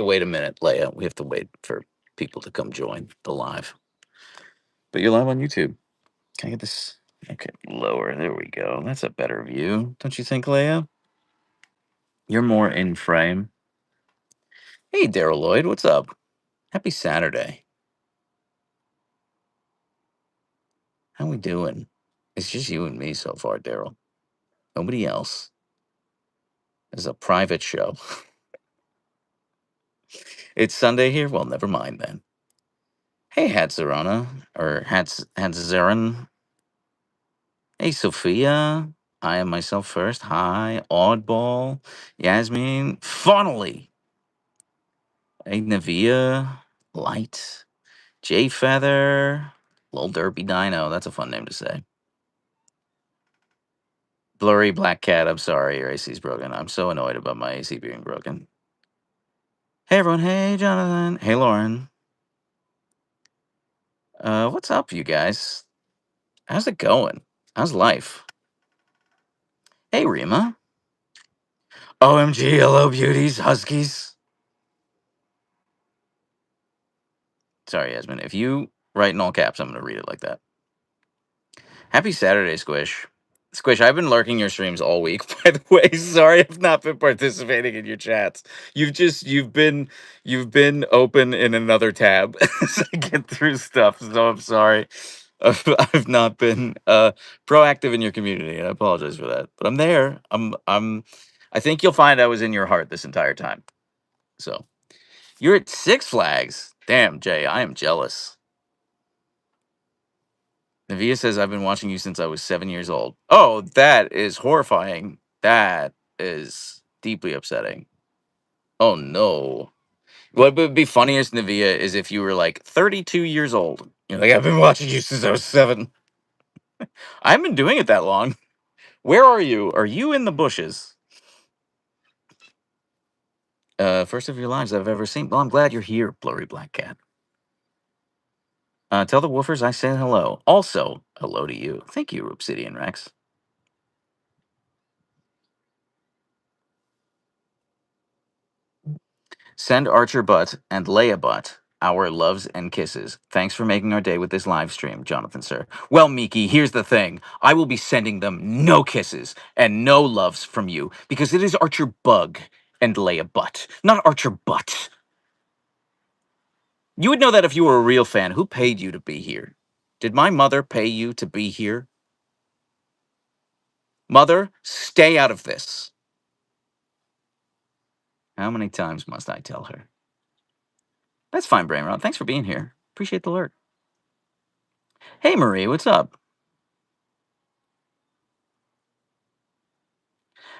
wait a minute, Leia. We have to wait for people to come join the live. But you're live on YouTube. Can I get this? Okay, lower. There we go. That's a better view, don't you think, Leia? You're more in frame. Hey, Daryl Lloyd, what's up? Happy Saturday. How we doing? It's just you and me so far, Daryl. Nobody else. It's a private show. It's Sunday here? Well, never mind then. Hey, Hatzarona, or Hatzarin. Hey, Sophia. I am myself first. Hi, Oddball. Yasmin. Funnily. Hey, Navia. Light. J Feather. Lil Derpy Dino. That's a fun name to say. Blurry Black Cat. I'm sorry, your AC's broken. I'm so annoyed about my AC being broken. Hey, everyone. Hey, Jonathan. Hey, Lauren. What's up, you guys? How's it going? How's life? Hey, Rima. OMG, hello, beauties, huskies. Sorry, Yasmin. If you write in all caps, I'm going to read it like that. Happy Saturday, Squish. Squish, I've been lurking your streams all week, by the way. Sorry I've not been participating in your chats. You've been open in another tab as I get through stuff, so I'm sorry. I've not been proactive in your community, and I apologize for that. But I'm there. I think you'll find I was in your heart this entire time. So you're at Six Flags. Damn, Jay, I am jealous. Navia says, I've been watching you since I was 7 years old. Oh, that is horrifying. That is deeply upsetting. Oh, no. What would be funniest, Navia, is if you were like 32 years old. You're like, I've been watching you since I was 7. I haven't been doing it that long. Where are you? Are you in the bushes? First of your lives I've ever seen. Well, I'm glad you're here, Blurry Black Cat. Tell the woofers I said hello. Also, hello to you. Thank you, Obsidian Rex. Send Archer Butt and Leia Butt our loves and kisses. Thanks for making our day with this live stream, Jonathan, sir. Well, Miki, here's the thing. I will be sending them no kisses and no loves from you because it is Archer Bug and Leia Butt, not Archer Butt. You would know that if you were a real fan. Who paid you to be here? Did my mother pay you to be here? Mother, stay out of this. How many times must I tell her? That's fine, Brainrot. Thanks for being here. Appreciate the alert. Hey, Marie, what's up?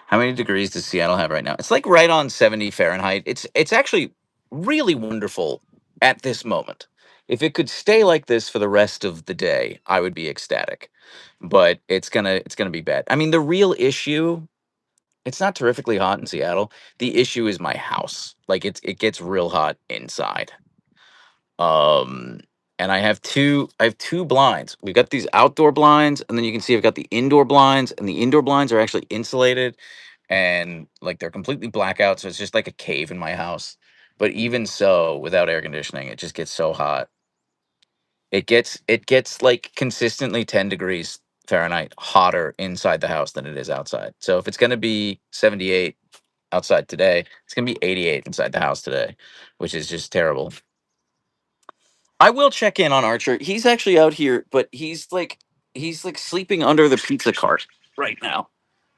How many degrees does Seattle have right now? It's like right on 70 Fahrenheit. It's actually really wonderful at this moment. If it could stay like this for the rest of the day, I would be ecstatic. But it's gonna be bad. I mean, the real issue, it's not terrifically hot in Seattle. The issue is my house. Like it gets real hot inside. Um, and I have two blinds. We've got these outdoor blinds, and then you can see I've got the indoor blinds, and the indoor blinds are actually insulated and like they're completely blackout, so it's just like a cave in my house. But even so, without air conditioning, it just gets so hot. It gets like consistently 10 degrees Fahrenheit hotter inside the house than it is outside. So if it's gonna be 78 outside today, it's gonna be 88 inside the house today, which is just terrible. I will check in on Archer. He's actually out here, but he's like sleeping under the pizza cart right now.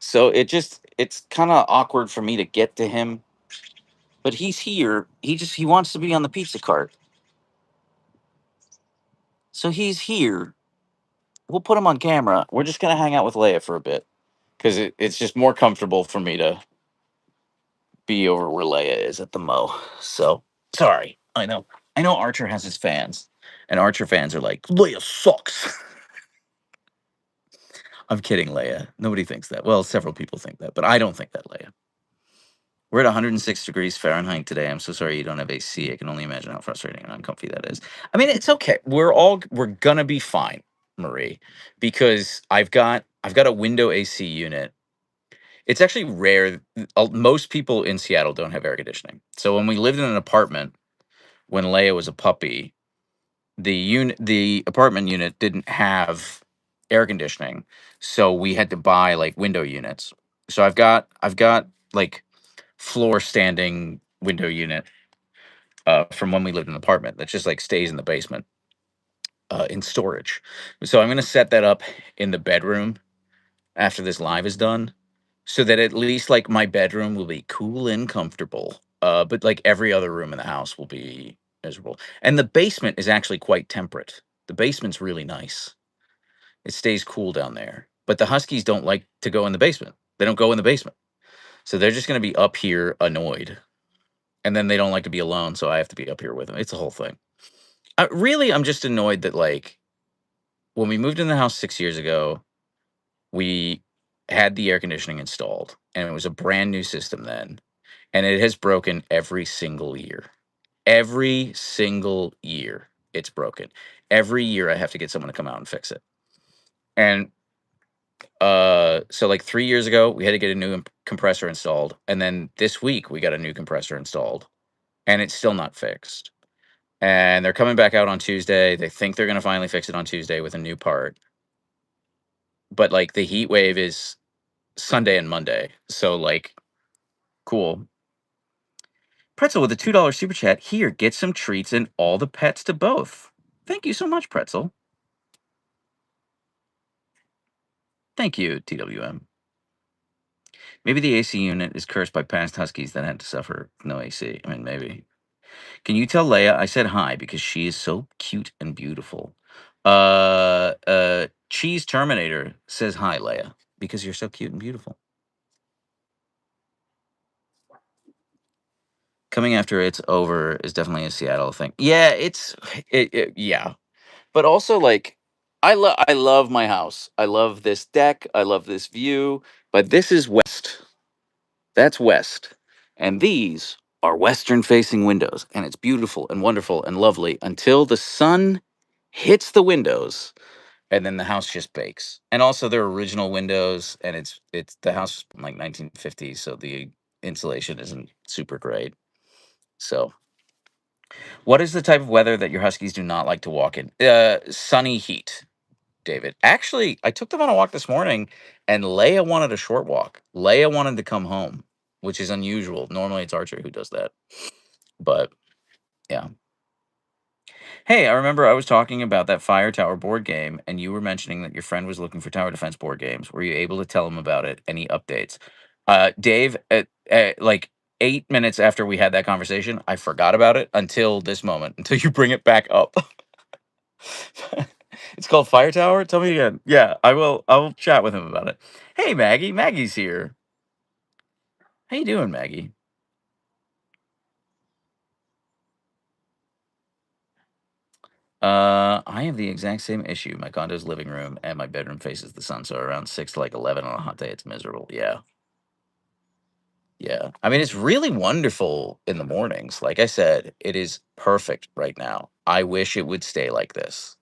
So it's kind of awkward for me to get to him, but he's here. He wants to be on the pizza cart. So he's here. We'll put him on camera. We're just gonna hang out with Leia for a bit because it's just more comfortable for me to be over where Leia is at the Mo. So sorry. I know Archer has his fans, and Archer fans are like, Leia sucks. I'm kidding, Leia. Nobody thinks that. Well, several people think that, but I don't think that, Leia. We're at 106 degrees Fahrenheit today. I'm so sorry you don't have AC. I can only imagine how frustrating and uncomfy that is. I mean, it's okay. We're gonna be fine, Marie, because I've got a window AC unit. It's actually rare. Most people in Seattle don't have air conditioning. So when we lived in an apartment when Leia was a puppy, the apartment unit didn't have air conditioning, so we had to buy like window units. So I've got like floor standing window unit from when we lived in an apartment that just like stays in the basement in storage. So I'm gonna set that up in the bedroom after this live is done, so that at least like my bedroom will be cool and comfortable. But like every other room in the house will be miserable. And the basement is actually quite temperate. The basement's really nice. It stays cool down there. But the Huskies don't like to go in the basement. They don't go in the basement. So they're just going to be up here annoyed. And then they don't like to be alone, so I have to be up here with them. It's a whole thing. Really, I'm just annoyed that like when we moved in the house 6 years ago, we had the air conditioning installed, and it was a brand new system then, and it has broken every single year. Every single year, it's broken. Every year, I have to get someone to come out and fix it. And so like 3 years ago, we had to get a new compressor installed, and then this week we got a new compressor installed, and it's still not fixed. And they're coming back out on Tuesday. They think they're going to finally fix it on Tuesday with a new part, but like the heat wave is Sunday and Monday, so like cool. Pretzel with a $2 super chat. Here, get some treats and all the pets to both. Thank you so much, Pretzel. Thank you, TWM. Maybe the AC unit is cursed by past Huskies that had to suffer no AC. I mean, maybe. Can you tell Leia I said hi because she is so cute and beautiful? Cheese Terminator says hi, Leia, because you're so cute and beautiful. Coming after it's over is definitely a Seattle thing. Yeah, yeah. But also like I love my house. I love this deck. I love this view. But this is west. That's west. And these are western facing windows. And it's beautiful and wonderful and lovely until the sun hits the windows and then the house just bakes. And also they're original windows and it's the house is from like 1950s, so the insulation isn't super great. So what is the type of weather that your huskies do not like to walk in? Sunny heat. David. Actually, I took them on a walk this morning, and Leia wanted a short walk. Leia wanted to come home, which is unusual. Normally, it's Archer who does that. But yeah. Hey, I remember I was talking about that Fire Tower board game, and you were mentioning that your friend was looking for tower defense board games. Were you able to tell him about it? Any updates? Dave, at like 8 minutes after we had that conversation, I forgot about it until this moment, until you bring it back up. It's called Fire Tower. Tell me again. Yeah, I will. I will chat with him about it. Hey, Maggie. Maggie's here. How you doing, Maggie? I have the exact same issue. My condo's living room and my bedroom faces the sun, so around 6 to like 11 on a hot day, it's miserable. Yeah, yeah. I mean, it's really wonderful in the mornings. Like I said, it is perfect right now. I wish it would stay like this.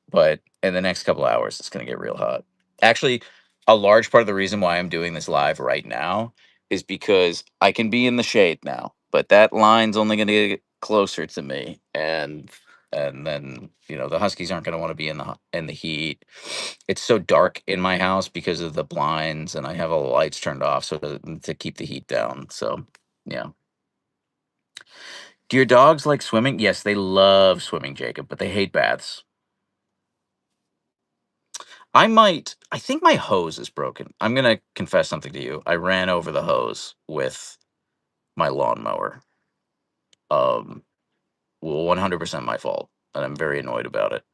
But in the next couple hours, it's going to get real hot. Actually, a large part of the reason why I'm doing this live right now is because I can be in the shade now, but that line's only going to get closer to me, and then the Huskies aren't going to want to be in the heat. It's so dark in my house because of the blinds, and I have all the lights turned off so to keep the heat down. So yeah. Do your dogs like swimming? Yes, they love swimming, Jacob, but they hate baths. I think my hose is broken. I'm gonna confess something to you. I ran over the hose with my lawnmower. Um, 100% my fault, and I'm very annoyed about it.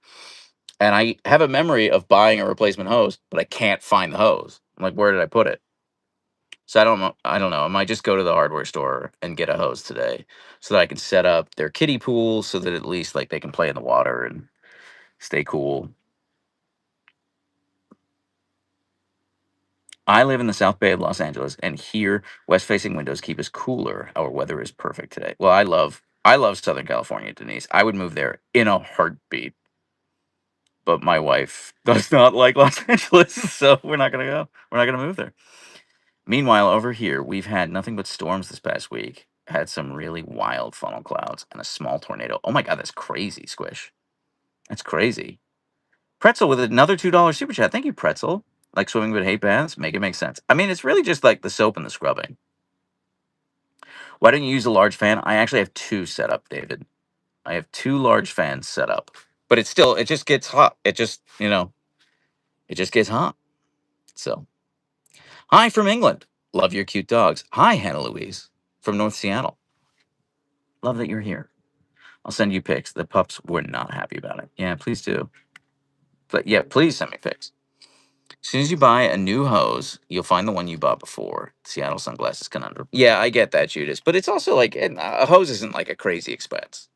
And I have a memory of buying a replacement hose, but I can't find the hose. I'm like, where did I put it? So I don't know. I don't know. I might just go to the hardware store and get a hose today, so that I can set up their kiddie pool, so that at least like they can play in the water and stay cool. I live in the South Bay of Los Angeles, and here west-facing windows keep us cooler. Our weather is perfect today. Well, I love Southern California, Denise. I would move there in a heartbeat, but my wife does not like Los Angeles, so we're not gonna go. We're not gonna move there. Meanwhile, over here, we've had nothing but storms this past week. Had some really wild funnel clouds and a small tornado. Oh my God, that's crazy, Squish. That's crazy. Pretzel with another $2 super chat. Thank you, Pretzel. Like swimming but hate baths? Make it make sense. I mean, it's really just like the soap and the scrubbing. Why don't you use a large fan? I actually have two set up, David. I have two large fans set up. But it's still, it just gets hot. It just, it just gets hot. So, hi from England. Love your cute dogs. Hi, Hannah Louise from North Seattle. Love that you're here. I'll send you pics. The pups were not happy about it. Yeah, please do. But yeah, please send me pics. As soon as you buy a new hose, you'll find the one you bought before. Seattle sunglasses conundrum. Yeah, I get that, Judas. But it's also like a hose isn't like a crazy expense.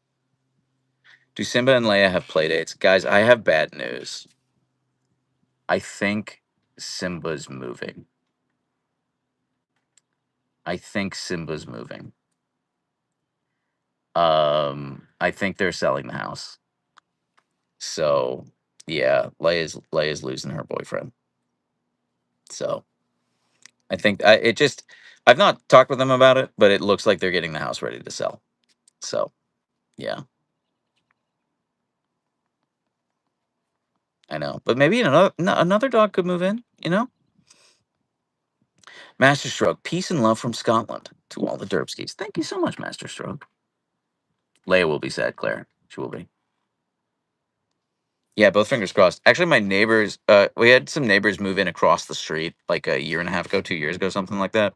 Do Simba and Leia have play dates? Guys, I have bad news. I think Simba's moving. I think Simba's moving. I think they're selling the house. So yeah, Leia's losing her boyfriend. So I think I've not talked with them about it, but it looks like they're getting the house ready to sell. So yeah, I know. But maybe another dog could move in. Master Stroke, peace and love from Scotland to all the Derpskis. Thank you so much, Master Stroke. Leia will be sad, Claire. She will be. Yeah, both fingers crossed. Actually, my neighbors, we had some neighbors move in across the street like a year and a half ago, 2 years ago, something like that.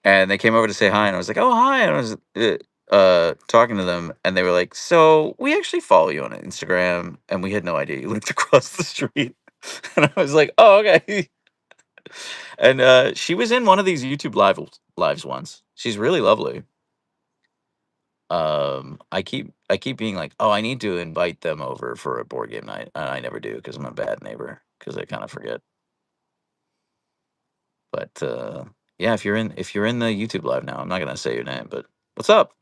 And they came over to say hi, and I was like, "Oh, hi!" And I was talking to them, and they were like, "So we actually follow you on Instagram, and we had no idea you lived across the street." And I was like, "Oh, okay." And she was in one of these YouTube lives once. She's really lovely. I keep being like, "Oh, I need to invite them over for a board game night," and I never do because I'm a bad neighbor because I kind of forget. But yeah, if you're in the YouTube live now, I'm not gonna say your name, but what's up?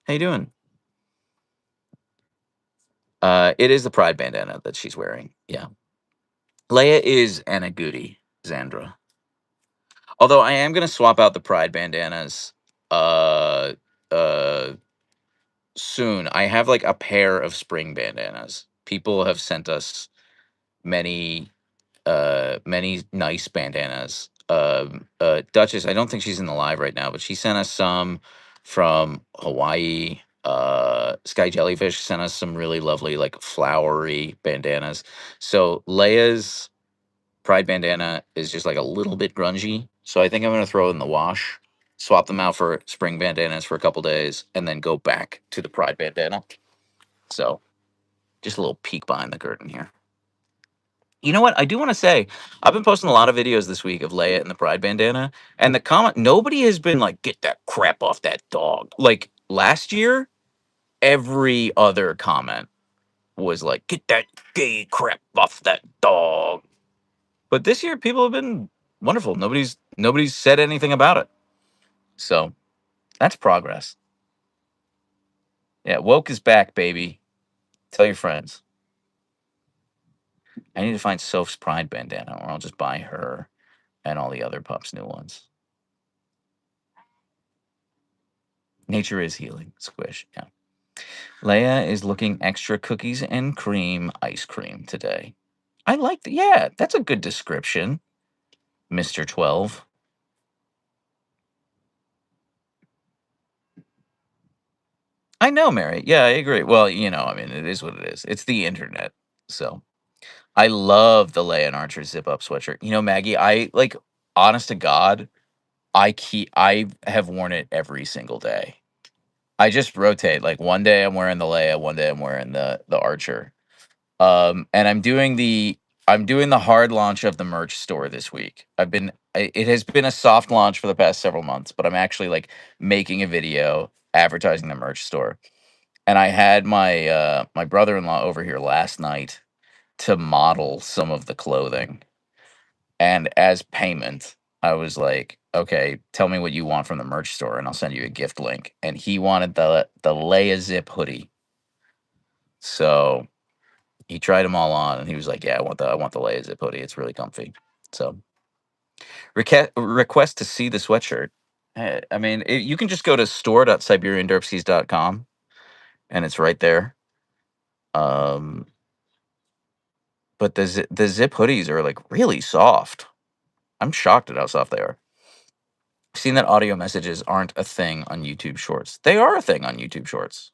How you doing? It is the pride bandana that she's wearing. Yeah. Leia is Anna Goody, Xandra. Although I am gonna swap out the pride bandanas uh uh soon. I have like a pair of spring bandanas. People have sent us many many nice bandanas. Duchess, I don't think she's in the live right now, but she sent us some from Hawaii. Sky Jellyfish sent us some really lovely, like flowery bandanas. So Leia's Pride bandana is just like a little bit grungy. So I think I'm gonna throw it in the wash, swap them out for spring bandanas for a couple days, and then go back to the Pride bandana. So just a little peek behind the curtain here. You know what? I do want to say I've been posting a lot of videos this week of Leia in the Pride bandana, and the comment nobody has been like, "Get that crap off that dog." Like last year, every other comment was like, "Get that gay crap off that dog." But this year, people have been wonderful. Nobody's said anything about it, so that's progress. Yeah, woke is back, baby. Tell your friends. I need to find Soph's Pride bandana, or I'll just buy her and all the other pups new ones. Nature is healing. Squish. Yeah. Leia is looking extra cookies and cream ice cream today. I like that. Yeah, that's a good description, Mr. 12. I know, Mary. Yeah, I agree. Well, I mean, it is what it is. It's the internet. So I love the Leia and Archer zip up sweatshirt. Maggie, I like, honest to God, I have worn it every single day. I just rotate. Like one day I'm wearing the Leia, one day I'm wearing the Archer. And I'm doing the hard launch of the merch store this week. It has been a soft launch for the past several months, but I'm actually like making a video advertising the merch store. And I had my brother-in-law over here last night to model some of the clothing. And as payment, I was like, "Okay, tell me what you want from the merch store and I'll send you a gift link." And he wanted the Leia zip hoodie. So he tried them all on, and he was like, "Yeah, I want the Leia zip hoodie. It's really comfy." So Request to see the sweatshirt. I mean, you can just go to store.siberianderpskis.com and it's right there. Um, but the zip hoodies are like really soft. I'm shocked at how soft they are. I've seen that audio messages aren't a thing on YouTube Shorts. They are a thing on YouTube Shorts.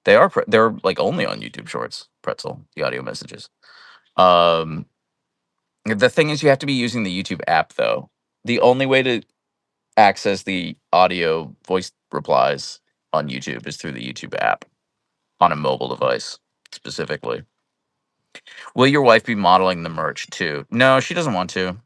They're like only on YouTube Shorts. Pretzel, the audio messages. Um, the thing is, you have to be using the YouTube app though. The only way to access the audio voice replies on YouTube is through the YouTube app on a mobile device specifically. Will your wife be modeling the merch too? No, she doesn't want to.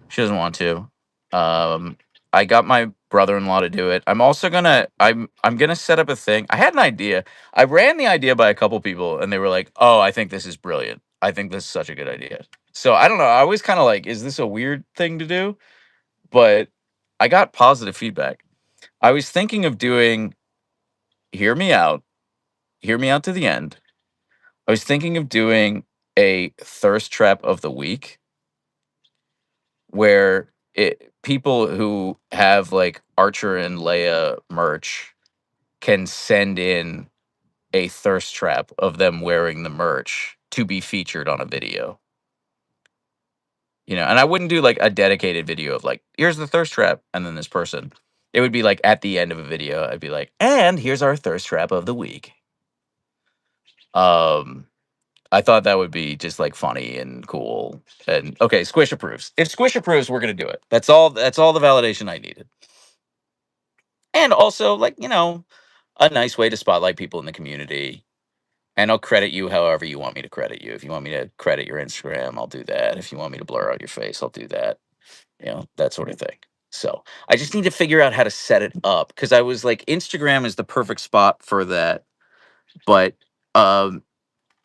She doesn't want to. Um, I got my brother-in-law to do it. I'm gonna set up a thing. I had an idea. I ran the idea by a couple people, and they were like, "Oh, I think this is brilliant. I think this is such a good idea." So I don't know. I was kind of like, "Is this a weird thing to do?" But I got positive feedback. I was thinking of doing. Hear me out. Hear me out to the end. I was thinking of doing a thirst trap of the week where people who have like Archer and Leia merch can send in a thirst trap of them wearing the merch to be featured on a video. And I wouldn't do like a dedicated video of like, here's the thirst trap, and then this person. It would be like at the end of a video, I'd be like, and here's our thirst trap of the week. Um, I thought that would be just like funny and cool. And okay, Squish approves. If Squish approves, we're gonna do it. That's all. That's all the validation I needed. And also, like, a nice way to spotlight people in the community. And I'll credit you however you want me to credit you. If you want me to credit your Instagram, I'll do that. If you want me to blur out your face, I'll do that. That sort of thing. So I just need to figure out how to set it up because I was like, Instagram is the perfect spot for that. But um,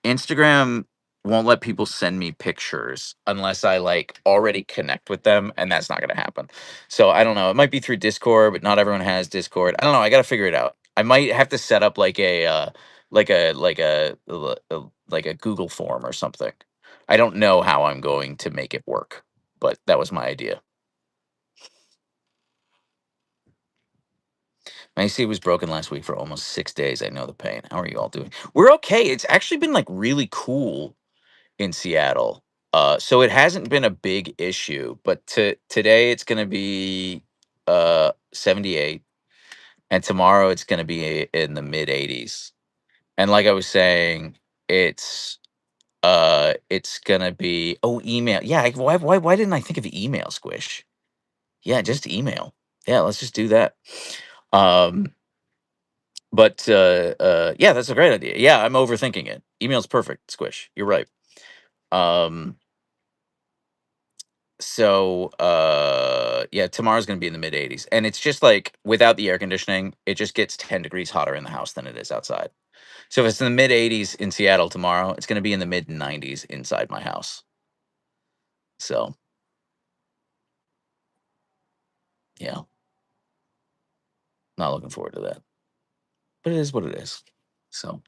Instagram won't let people send me pictures unless I like already connect with them, and that's not going to happen. So I don't know. It might be through Discord, but not everyone has Discord. I don't know. I got to figure it out. I might have to set up like a Google form or something. I don't know how I'm going to make it work, but that was my idea. My AC was broken last week for almost 6 days. I know the pain. How are you all doing? We're okay. It's actually been like really cool in Seattle. So it hasn't been a big issue, but today it's going to be 78 and tomorrow it's going to be in the mid 80s. And like I was saying, it's going to be email. Yeah, why didn't I think of email, Squish? Yeah, just email. Yeah, let's just do that. Um but yeah, that's a great idea. Yeah, I'm overthinking it. Email's perfect, Squish. You're right. Um So, yeah, tomorrow's gonna be in the mid 80s, and it's just like without the air conditioning, it just gets 10 degrees hotter in the house than it is outside. So if it's in the mid 80s in Seattle tomorrow, it's gonna be in the mid 90s inside my house. So, yeah, not looking forward to that. But it is what it is. So,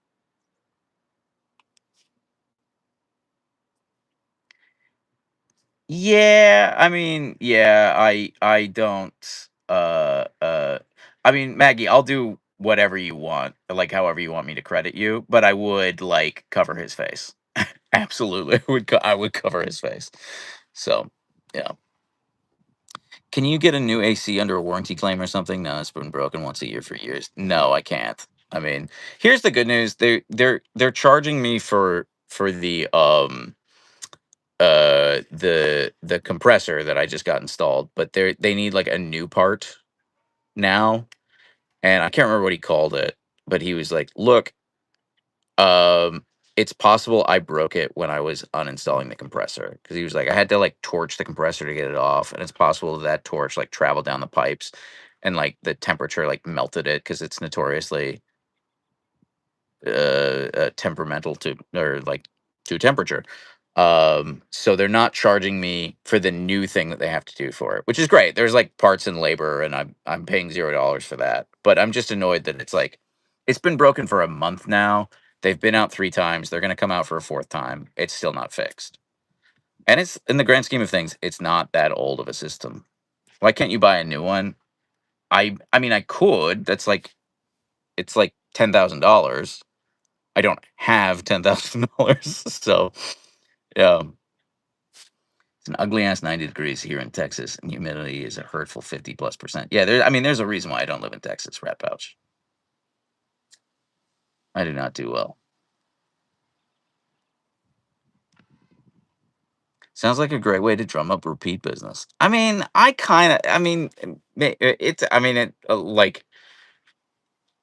yeah, I mean, yeah, I don't I mean, Maggie, I'll do whatever you want, like however you want me to credit you, but I would like cover his face. Absolutely. I would cover his face. So, yeah. Can you get a new AC under a warranty claim or something? No, it's been broken once a year for years. No, I can't. I mean, here's the good news. They're charging me for the compressor that I just got installed, but they need like a new part now, and I can't remember what he called it, but he was like, "Look, um, it's possible I broke it when I was uninstalling the compressor because he was like, I had to like torch the compressor to get it off, and it's possible that torch like traveled down the pipes, and like the temperature like melted it because it's notoriously temperamental to or like to temperature. So they're not charging me for the new thing that they have to do for it, which is great. There's like parts and labor, and I'm paying $0 for that. But I'm just annoyed that it's like it's been broken for a month now. They've been out 3 times. They're gonna come out for a 4th time. It's still not fixed. And it's in the grand scheme of things, it's not that old of a system. Why can't you buy a new one? I mean, I could. That's like it's like $10,000. I don't have $10,000, so yeah. It's an ugly ass 90 degrees here in Texas, and humidity is a hurtful 50+%. Yeah, I mean, there's a reason why I don't live in Texas, rat pouch. I do not do well. Sounds like a great way to drum up repeat business. I mean, I mean, it's, I mean, like,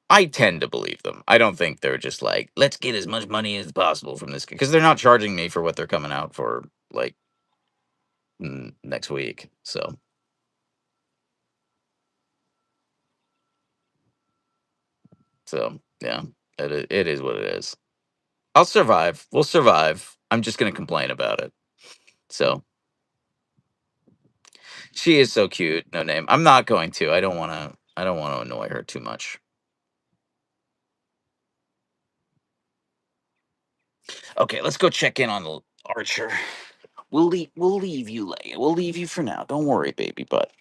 I tend to believe them. I don't think they're just like, let's get as much money as possible from this, because they're not charging me for what they're coming out for, like, next week. So yeah, it is what it is. I'll survive. We'll survive. I'm just gonna complain about it. So she is so cute. No name. I'm not going to. I don't want to. I don't want to annoy her too much. Okay, let's go check in on Archer. We'll leave you, Leia. We'll leave you for now. Don't worry, baby butt.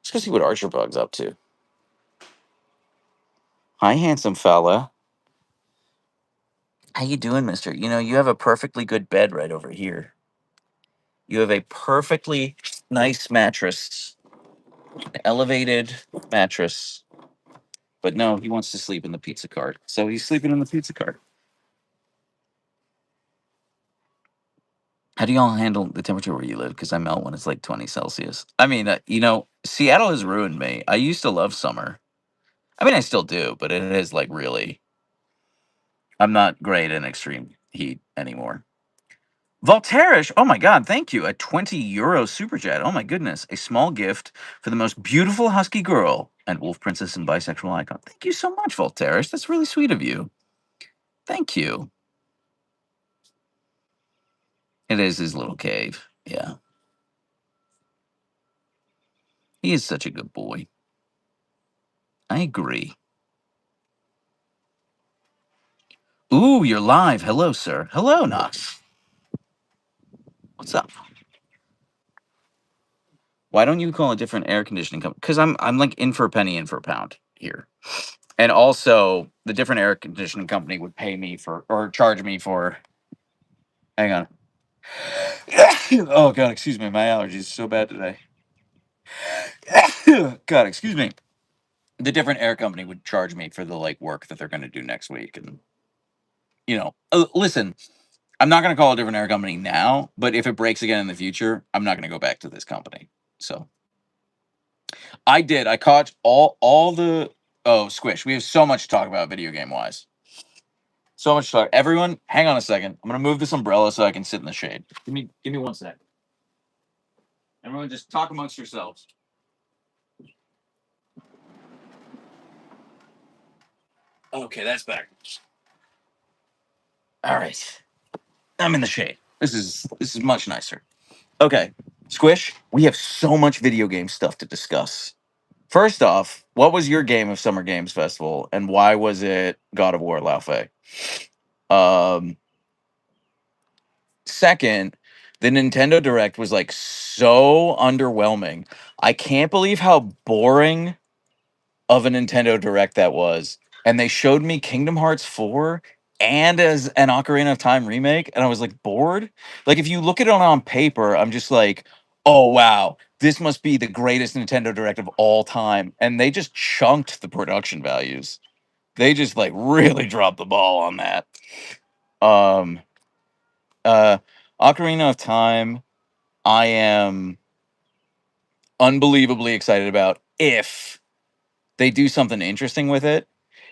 Let's go see what Archer Bug's up to. Hi, handsome fella. How you doing, mister? You know, you have a perfectly good bed right over here. You have a perfectly nice mattress, an elevated mattress. But no, he wants to sleep in the pizza cart. So he's sleeping in the pizza cart. How do y'all handle the temperature where you live? Because I melt when it's like 20 Celsius. I mean, Seattle has ruined me. I used to love summer. I mean, I still do, but it is like really, I'm not great in extreme heat anymore. Voltairish, oh my God, thank you. A 20 euro super chat. Oh my goodness. A small gift for the most beautiful husky girl and wolf princess and bisexual icon. Thank you so much, Voltairish. That's really sweet of you. Thank you. It is his little cave. Yeah. He is such a good boy. I agree. Ooh, you're live. Hello, sir. Hello, Knox. What's up? Why don't you call a different air conditioning company? Because I'm like in for a penny, in for a pound here. And also, the different air conditioning company would pay me for or charge me for. Hang on. Oh God, excuse me. My allergies are so bad today. God, excuse me. The different air company would charge me for the like work that they're going to do next week, and listen, I'm not going to call a different air company now, but if it breaks again in the future, I'm not going to go back to this company. So I did. I caught all the. Oh, Squish. We have so much to talk about video game wise. So much to talk. Everyone, hang on a second. I'm gonna move this umbrella so I can sit in the shade. Give me 1 sec. Everyone, just talk amongst yourselves. Okay, that's better. All right, I'm in the shade. This is much nicer. Okay, Squish. We have so much video game stuff to discuss. First off, what was your game of Summer Games Festival, and why was it God of War Laufey? Um, Second, the Nintendo Direct was like so underwhelming. I can't believe how boring of a Nintendo Direct that was. And they showed me Kingdom Hearts 4 and as an Ocarina of Time remake, and I was like bored. Like if you look at it on paper, I'm just like, oh wow, this must be the greatest Nintendo Direct of all time. And they just chunked the production values. They just like really dropped the ball on that. Um uh Ocarina of Time, I am unbelievably excited about if they do something interesting with it.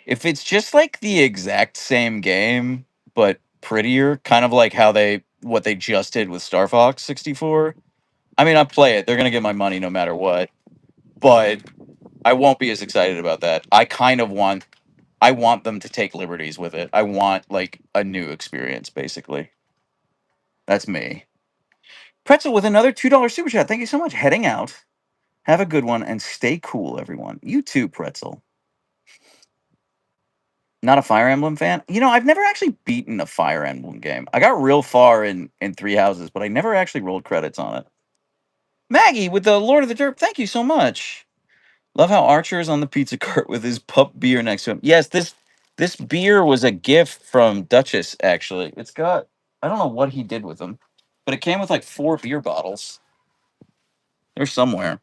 If it's just like the exact same game but prettier, kind of like how they what they just did with Star Fox 64. I mean, I play it. They're gonna get my money no matter what. But I won't be as excited about that. I want them to take liberties with it. I want like a new experience, basically. That's me. Pretzel with another $2 super chat. Thank you so much. Heading out. Have a good one and stay cool, everyone. You too, Pretzel. Not a Fire Emblem fan. You know, I've never actually beaten a Fire Emblem game. I got real far in Three Houses, but I never actually rolled credits on it. Maggie with the Lord of the Derp. Thank you so much. Love how Archer is on the pizza cart with his pup beer next to him. Yes, this beer was a gift from Duchess. Actually, it's got I don't know what he did with them, but it came with like 4 beer bottles. They're somewhere.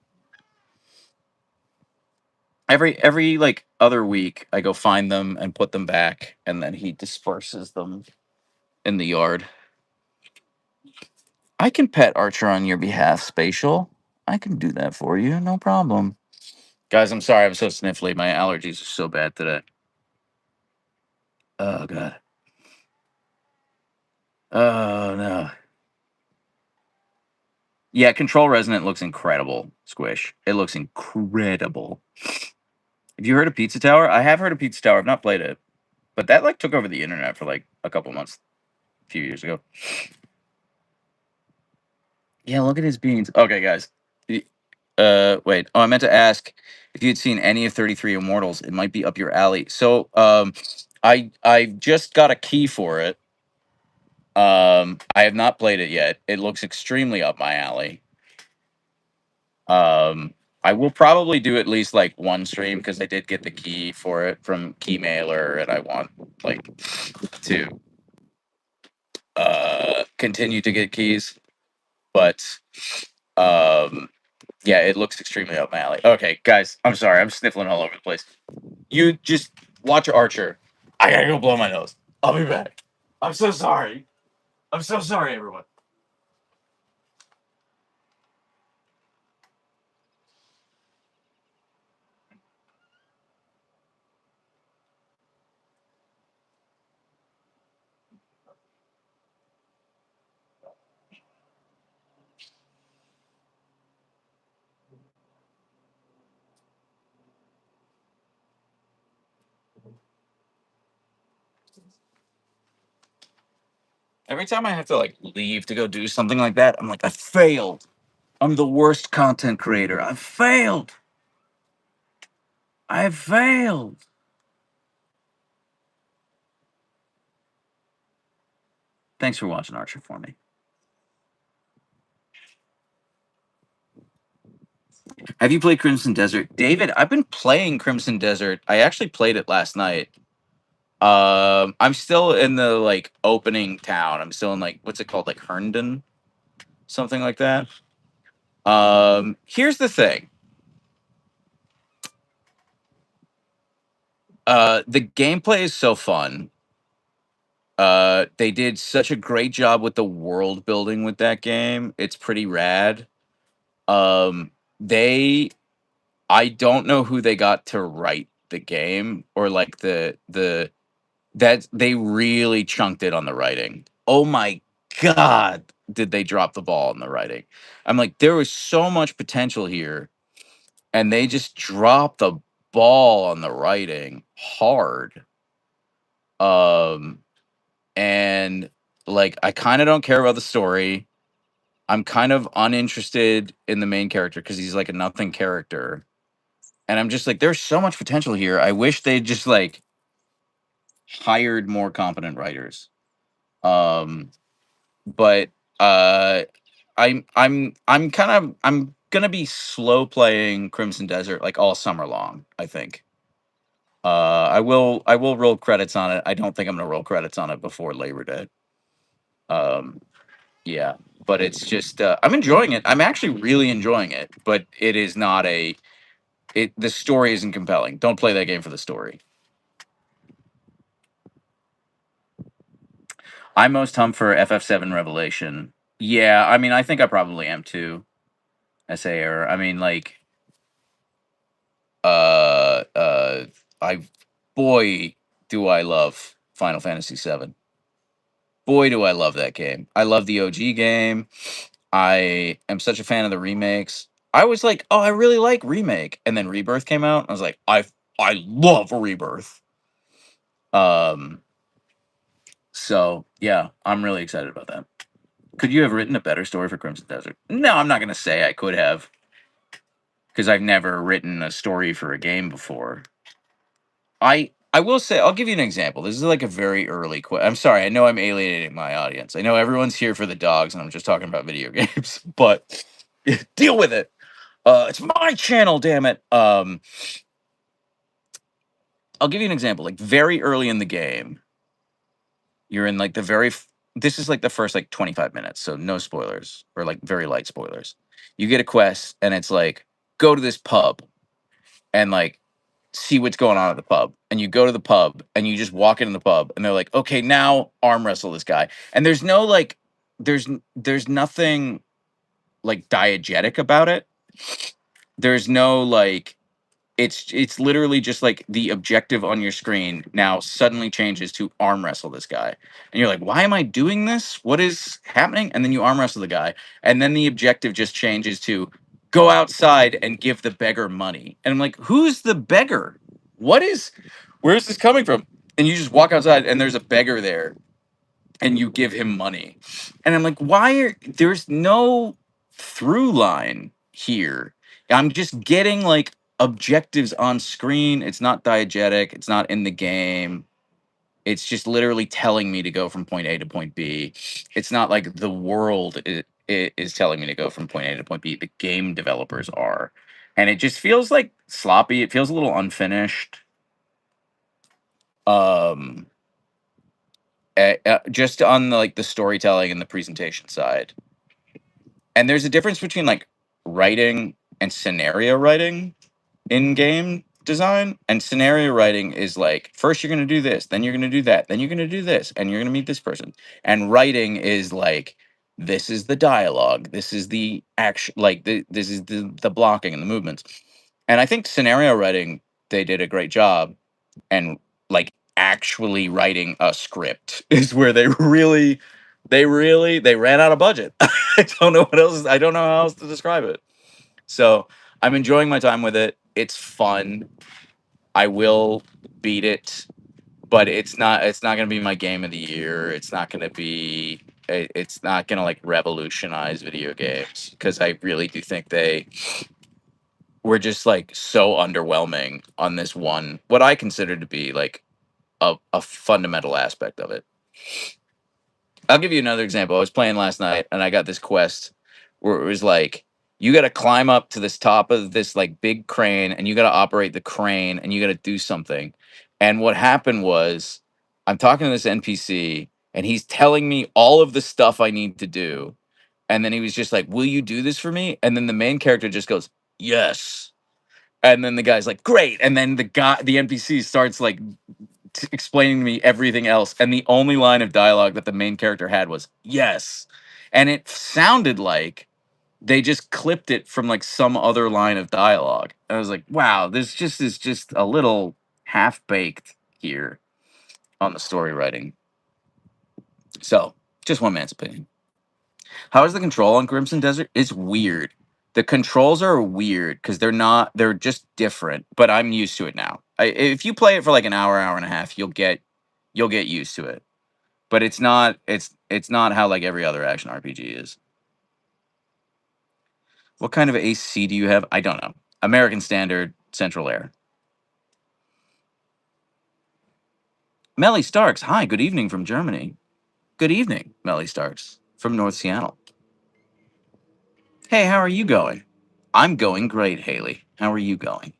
Every like other week, I go find them and put them back, and then he disperses them in the yard. I can pet Archer on your behalf, Spatial. I can do that for you, no problem. Guys, I'm sorry I'm so sniffly. My allergies are so bad today. Oh god. Oh no. Yeah, Control Resonant looks incredible, Squish. It looks incredible. Have you heard of Pizza Tower? I have heard of Pizza Tower. I've not played it. But that like took over the internet for like a couple months, a few years ago. Yeah, look at his beans. Okay, guys. Wait. Oh, I meant to ask if you had seen any of 33 Immortals. It might be up your alley. So, I just got a key for it. I have not played it yet. It looks extremely up my alley. Um, I will probably do at least like one stream because I did get the key for it from Keymailer, and I want like to continue to get keys. But um, yeah, it looks extremely up my alley. Okay, guys, I'm sorry, I'm sniffling all over the place. You just watch Archer. I gotta go blow my nose. I'll be back. I'm so sorry. I'm so sorry, everyone. Every time I have to like leave to go do something like that, I'm like, I failed. I'm the worst content creator. I failed. I failed. Thanks for watching Archer for me. Have you played Crimson Desert? David, I've been playing Crimson Desert. I actually played it last night. I'm still in the like opening town. I'm still in like what's it called? Like Herndon? Something like that. Here's the thing. The gameplay is so fun. They did such a great job with the world building with that game. It's pretty rad. They I don't know who they got to write the game or like the that they really chunked it on the writing. Oh my god, did they drop the ball on the writing? I'm like, there was so much potential here, and they just dropped the ball on the writing hard. Um, and like, I kind of don't care about the story. I'm kind of uninterested in the main character because he's like a nothing character. And I'm just like, there's so much potential here. I wish they just like hired more competent writers. Um, but I'm gonna be slow playing Crimson Desert like all summer long. I think. I will roll credits on it. I don't think I'm gonna roll credits on it before Labor Day. Um, yeah, but it's just I'm enjoying it. I'm actually really enjoying it, but it is not a it. The story isn't compelling. Don't play that game for the story. I most hum for FF7 Revelation. Yeah, I mean, I think I probably am too. SA error. I mean, like, uh, uh, I, boy, do I love Final Fantasy VII. Boy, do I love that game. I love the OG game. I am such a fan of the remakes. I was like, oh, I really like Remake, and then Rebirth came out. I was like, I love Rebirth. Um, so yeah, I'm really excited about that. Could you have written a better story for Crimson Desert? No, I'm not gonna say I could have, because I've never written a story for a game before. I I will say, I'll give you an example. This is like a very early I'm sorry, I know I'm alienating my audience. I know everyone's here for the dogs, and I'm just talking about video games, but deal with it. It's my channel, damn it. I'll give you an example. Like very early in the game, you're in like this is like the first like 25 minutes, so no spoilers or like very light spoilers. You get a quest, and it's like go to this pub and like see what's going on at the pub. And you go to the pub and you just walk into the pub, and they're like, okay, now arm wrestle this guy. And there's no like, there's nothing like diegetic about it. There's no like, it's literally just like the objective on your screen now suddenly changes to arm wrestle this guy. And you're like, why am I doing this? What is happening? And then you arm wrestle the guy. And then the objective just changes to go outside and give the beggar money. And I'm like, who's the beggar? Where's this coming from? And you just walk outside and there's a beggar there and you give him money. And I'm like, there's no through line here. I'm just getting like objectives on screen. It's not diegetic, it's not in the game. It's just literally telling me to go from point A to point B. It's not like the world is telling me to go from point A to point B. The game developers are. And it just feels like sloppy. It feels a little unfinished. Um just on like the storytelling and the presentation side. And there's a difference between like writing and scenario writing in game design. And scenario writing is like, first you're going to do this, then you're going to do that, then you're going to do this, and you're going to meet this person. And writing is like, this is the dialogue, this is the action, like this is the blocking and the movements. And I think scenario writing, they did a great job. And like actually writing a script is where they ran out of budget. I don't know how else to describe it. So I'm enjoying my time with it. It's fun. I will beat it, but it's not going to be my game of the year. It's not going to like revolutionize video games, because I really do think they were just like so underwhelming on this one, what I consider to be like a fundamental aspect of it. I'll give you another example. I was playing last night and I got this quest where it was like, you got to climb up to this top of this like big crane, and you got to operate the crane, and you got to do something. And what happened was, I'm talking to this NPC and he's telling me all of the stuff I need to do. And then he was just like, will you do this for me? And then the main character just goes, yes. And then the guy's like, great. And then the NPC starts like explaining to me everything else, and the only line of dialogue that the main character had was yes. And it sounded like they just clipped it from like some other line of dialogue. I was like, wow, this just is just a little half baked here on the story writing. So just one man's opinion. How is the control on Crimson Desert? It's weird. The controls are weird because they're just different, but I'm used to it now. If you play it for like an hour and a half, you'll get used to it. But it's not how like every other action RPG is. What kind of AC do you have? I don't know. American Standard, Central Air. Melly Starks, hi, good evening from Germany. Good evening, Melly Starks from North Seattle. Hey, how are you going? I'm going great, Haley. How are you going?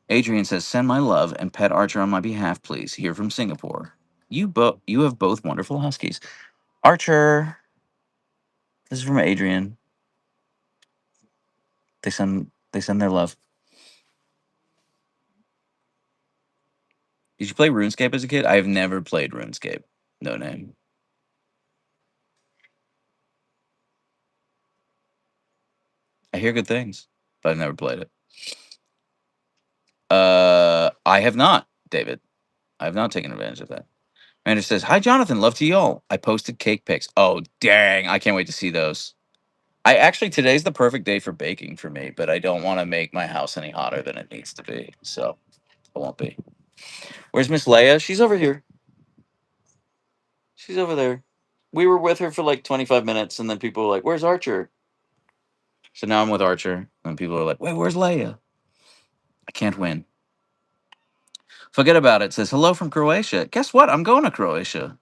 Adrian says, send my love and pet Archer on my behalf, please. Here from Singapore. You have both wonderful huskies. Archer. This is from Adrian. They send their love. Did you play RuneScape as a kid? I have never played RuneScape. No name. I hear good things, but I've never played it. I have not, David. I have not taken advantage of that. Amanda says, hi, Jonathan. Love to y'all. I posted cake pics. Oh, dang. I can't wait to see those. Today's the perfect day for baking for me, but I don't want to make my house any hotter than it needs to be. So it won't be. Where's Miss Leia? She's over here. She's over there. We were with her for like 25 minutes, and then people were like, where's Archer? So now I'm with Archer, and people are like, wait, where's Leia? I can't win. Forget about it. Says hello from Croatia. Guess what? I'm going to Croatia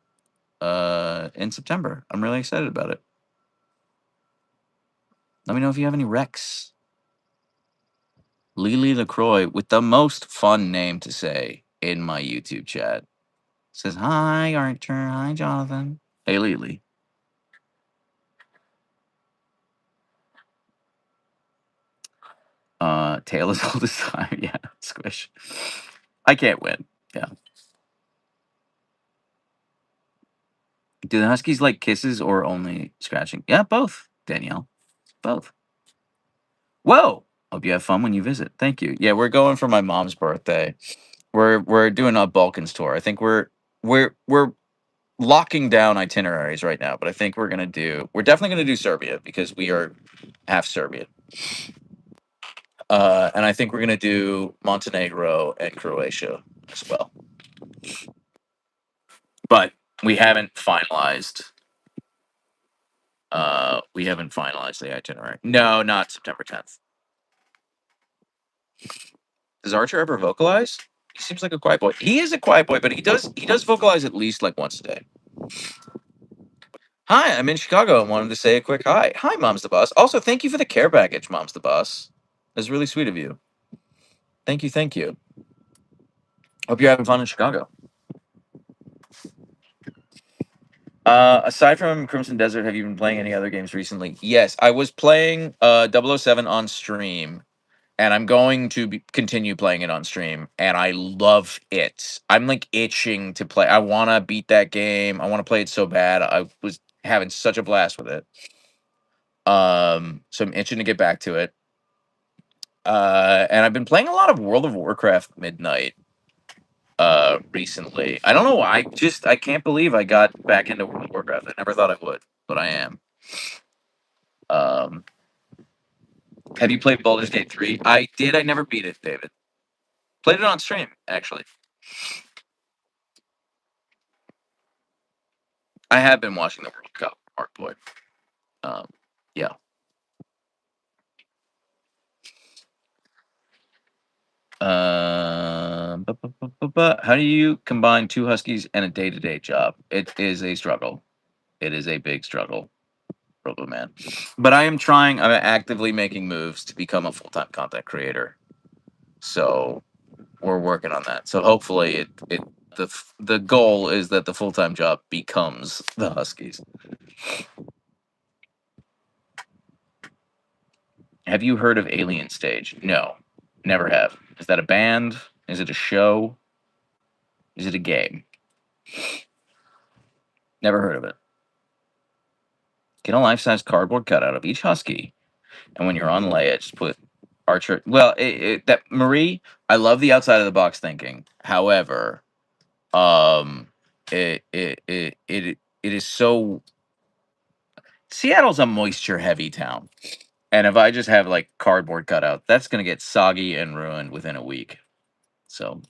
in September. I'm really excited about it. Let me know if you have any recs. Lily LaCroix with the most fun name to say in my YouTube chat. Says, hi, Archer. Hi, Jonathan. Hey, Lily. Tail is all this time. Yeah, squish. I can't win. Yeah. Do the Huskies like kisses or only scratching? Yeah, both, Danielle. Both. Whoa. Hope you have fun when you visit. Thank you. Yeah, we're going for my mom's birthday. We're doing a Balkans tour. I think we're locking down itineraries right now, but I think we're definitely gonna do Serbia because we are half Serbian. And I think we're gonna do Montenegro and Croatia as well. But we haven't finalized the itinerary. No, not September 10th. Does Archer ever vocalize? He seems like a quiet boy. He is a quiet boy, but he does vocalize at least like once a day. Hi, I'm in Chicago and wanted to say a quick hi. Hi, Mom's the Boss. Also, thank you for the care package, Mom's the Boss. That's really sweet of you. Thank you, thank you. Hope you're having fun in Chicago. Aside from Crimson Desert, have you been playing any other games recently? Yes, I was playing 007 on stream, and I'm going to continue playing it on stream, and I love it. I'm like itching to play. I want to beat that game. I want to play it so bad. I was having such a blast with it. So I'm itching to get back to it. And I've been playing a lot of World of Warcraft Midnight recently. I don't know why. I can't believe I got back into World of Warcraft. I never thought I would, but I am. Um, have you played Baldur's Gate 3? I did. I never beat it, David. Played it on stream, actually. I have been watching the World Cup, Mark Boy. Um, yeah. How do you combine two Huskies and a day-to-day job? It is a struggle. It is a big struggle, Robo Man. But I am trying. I'm actively making moves to become a full-time content creator. So we're working on that. So hopefully, the goal is that the full-time job becomes the Huskies. Have you heard of Alien Stage? No, never have. Is that a band? Is it a show? Is it a game? Never heard of it. Get a life-size cardboard cutout of each husky, and when you're on Leia, just put Archer. Well, that Marie, I love the outside of the box thinking. However, it is so. Seattle's a moisture-heavy town, and if I just have like cardboard cutout, that's gonna get soggy and ruined within a week. So,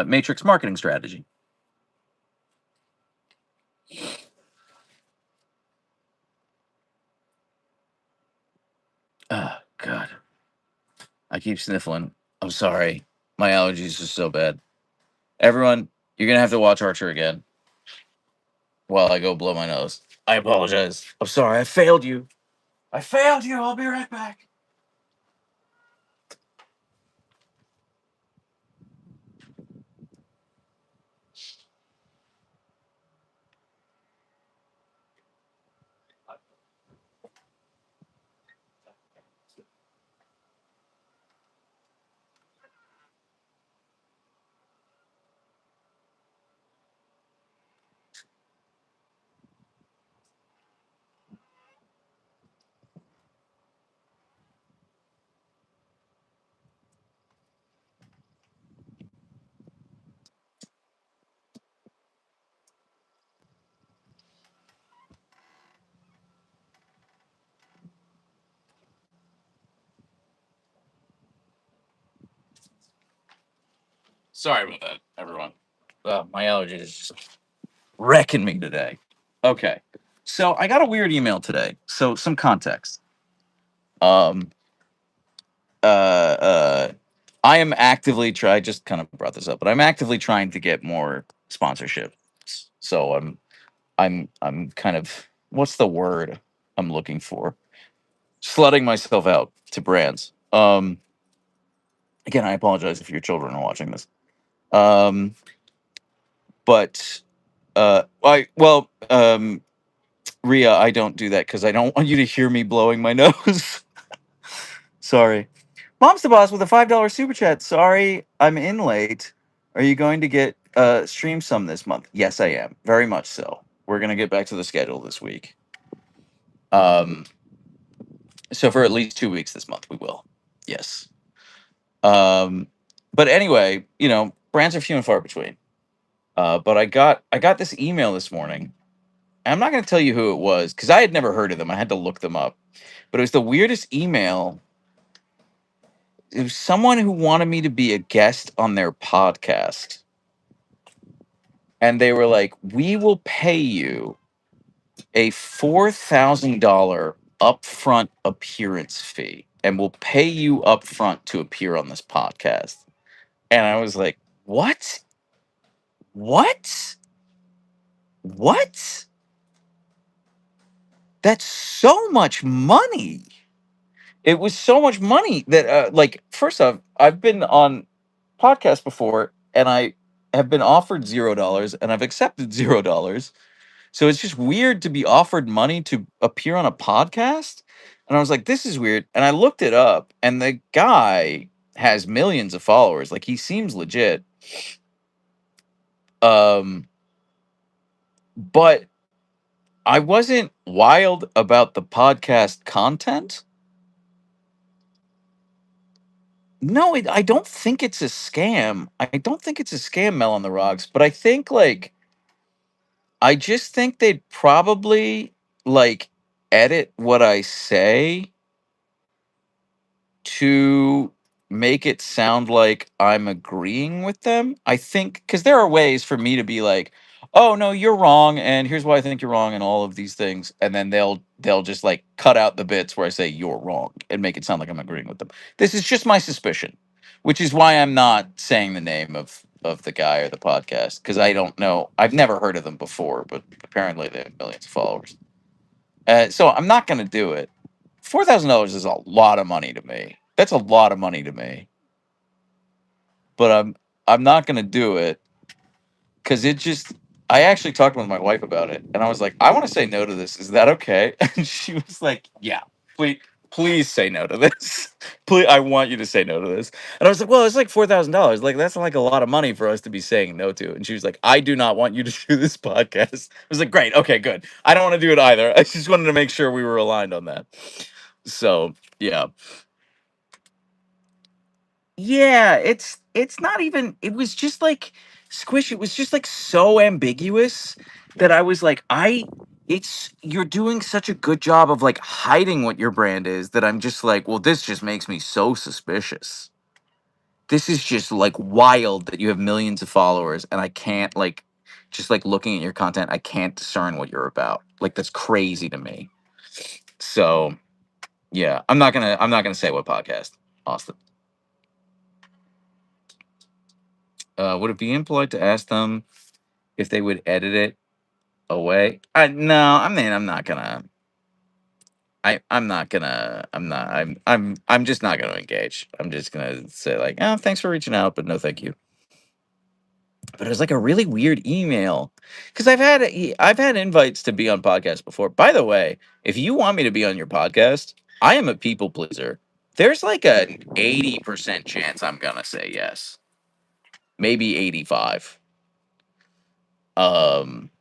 Matrix marketing strategy. Oh, God. I keep sniffling. I'm sorry. My allergies are so bad. Everyone, you're going to have to watch Archer again while I go blow my nose. I apologize. I'm sorry. I failed you. I failed you. I'll be right back. Sorry about that, everyone. My allergies is just wrecking me today. Okay. So I got a weird email today. So some context. Um, uh, uh, I am actively try. I just kind of brought this up, but I'm actively trying to get more sponsorships. So I'm kind of, what's the word I'm looking for? Slutting myself out to brands. Again, I apologize if your children are watching this. Um, but I well, Ria, I don't do that because I don't want you to hear me blowing my nose. Sorry. Mom's the boss with a $5 super chat. Sorry, I'm in late. Are you going to get stream some this month? Yes, I am. Very much so. We're gonna get back to the schedule this week. Um, so for at least 2 weeks this month, we will. Yes. Um, but anyway, brands are few and far between. But I got this email this morning. And I'm not going to tell you who it was because I had never heard of them. I had to look them up. But it was the weirdest email. It was someone who wanted me to be a guest on their podcast. And they were like, "We will pay you a $4,000 upfront appearance fee, and we'll pay you upfront to appear on this podcast." And I was like, "What? What? What? That's so much money." It was so much money that, like, first off, I've been on podcasts before, and I have been offered $0, and I've accepted $0. So it's just weird to be offered money to appear on a podcast. And I was like, this is weird. And I looked it up, and the guy has millions of followers. Like, he seems legit. Um, but I wasn't wild about the podcast content. No, I don't think it's a scam. I don't think it's a scam, Mel on the Rocks. But I think, like, I just think they'd probably, like, edit what I say to make it sound like I'm agreeing with them. I think because there are ways for me to be like, "Oh no, you're wrong, and here's why I think you're wrong," and all of these things, and then they'll just like cut out the bits where I say you're wrong and make it sound like I'm agreeing with them. This is just my suspicion, which is why I'm not saying the name of the guy or the podcast because I don't know. I've never heard of them before, but apparently they have millions of followers. So I'm not going to do it. $4,000 is a lot of money to me. That's a lot of money to me. But I'm not going to do it because it just. I actually talked with my wife about it, and I was like, I want to say no to this. Is that okay? And she was like, Yeah, please say no to this. Please, I want you to say no to this. And I was like, Well, it's like $4,000. Like that's like a lot of money for us to be saying no to. And she was like, I do not want you to do this podcast. I was like, Great, okay, good. I don't want to do it either. I just wanted to make sure we were aligned on that. So yeah. Yeah, it's not even, it was just like Squish, it was just like so ambiguous that I was like, it's you're doing such a good job of like hiding what your brand is that I'm just like, well, this just makes me so suspicious. This is just like wild that you have millions of followers and I can't like just like looking at your content, I can't discern what you're about. Like that's crazy to me. So, yeah, I'm not gonna say what podcast, Austin. Would it be impolite to ask them if they would edit it away? No, I mean I'm not gonna. I'm not gonna. I'm just not gonna engage. I'm just gonna say like, oh, thanks for reaching out, but no, thank you. But it was like a really weird email because I've had invites to be on podcasts before. By the way, if you want me to be on your podcast, I am a people pleaser. There's like an 80% chance I'm gonna say yes, maybe 85. Um,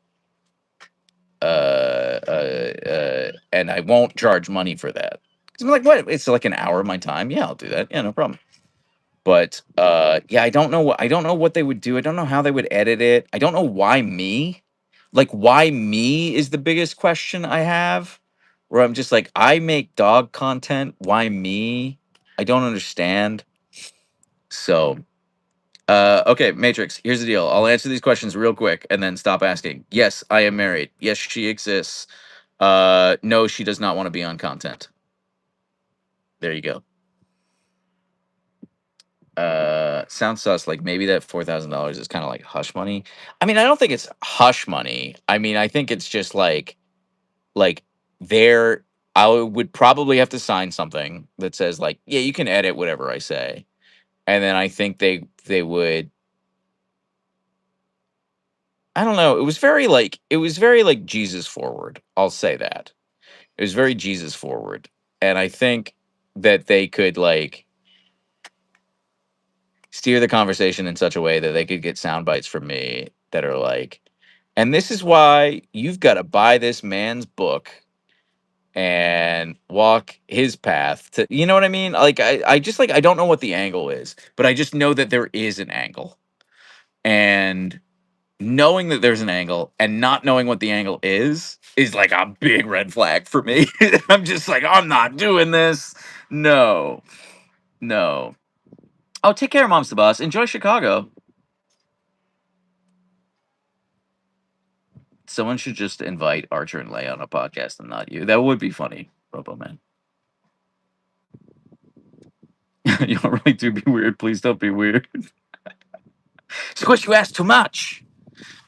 and I won't charge money for that. 'Cause I'm like, what? It's like an hour of my time. Yeah, I'll do that. Yeah, no problem. But yeah, I don't know what they would do. I don't know how they would edit it. I don't know why me. Like, why me is the biggest question I have. Where I'm just like, I make dog content. Why me? I don't understand. So, okay, Matrix. Here's the deal. I'll answer these questions real quick and then stop asking. Yes, I am married. Yes, she exists. No, she does not want to be on content. There you go. sounds sus. Like maybe that $4,000 is kind of like hush money. I mean, I don't think it's hush money. I mean, I think it's just like there. I would probably have to sign something that says like, yeah, you can edit whatever I say, and then I think they would. I don't know. It was very like Jesus forward. I'll say that it was very Jesus forward, and I think that they could like steer the conversation in such a way that they could get sound bites from me that are like, and this is why you've got to buy this man's book and walk his path to, you know what I mean? Like, I just like, I don't know what the angle is, but I just know that there is an angle. And knowing that there's an angle and not knowing what the angle is like a big red flag for me. I'm just like, I'm not doing this. No, no. Oh, take care, Mom's the Boss. Enjoy Chicago. Someone should just invite Archer and Leia on a podcast and not you. That would be funny, Robo Man. You don't really do be weird. Please don't be weird. Squish, you ask too much.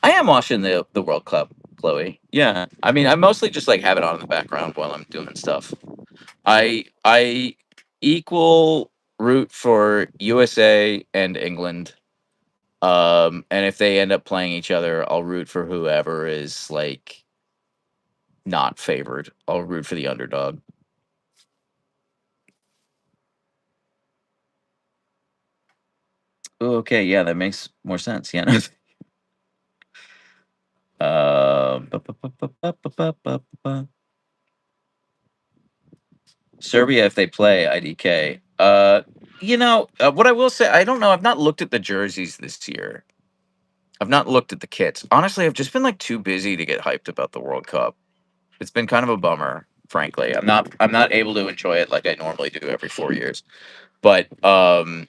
I am watching the World Cup, Chloe. Yeah. I mean, I mostly just like have it on in the background while I'm doing stuff. I equal root for USA and England. And if they end up playing each other, I'll root for whoever is like not favored. I'll root for the underdog. Oh, okay, yeah, that makes more sense. Yeah. Serbia, if they play IDK. What I will say, I don't know. I've not looked at the jerseys this year. I've not looked at the kits. Honestly, I've just been like too busy to get hyped about the World Cup. It's been kind of a bummer, frankly. I'm not able to enjoy it like I normally do every 4 years. But the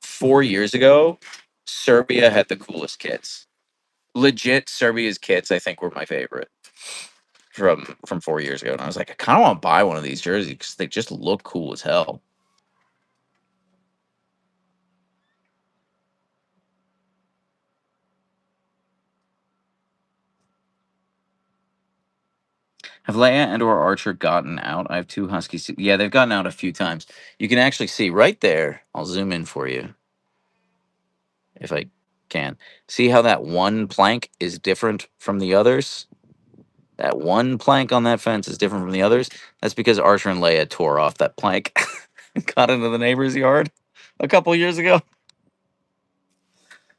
4 years ago, Serbia had the coolest kits. Legit, Serbia's kits I think were my favorite from 4 years ago, and I was like, I kind of want to buy one of these jerseys because they just look cool as hell. Have Leia and/or Archer gotten out? I have two Huskies. Yeah, they've gotten out a few times. You can actually see right there. I'll zoom in for you if I can. See how that one plank is different from the others? That one plank on that fence is different from the others. That's because Archer and Leia tore off that plank and got into the neighbor's yard a couple years ago.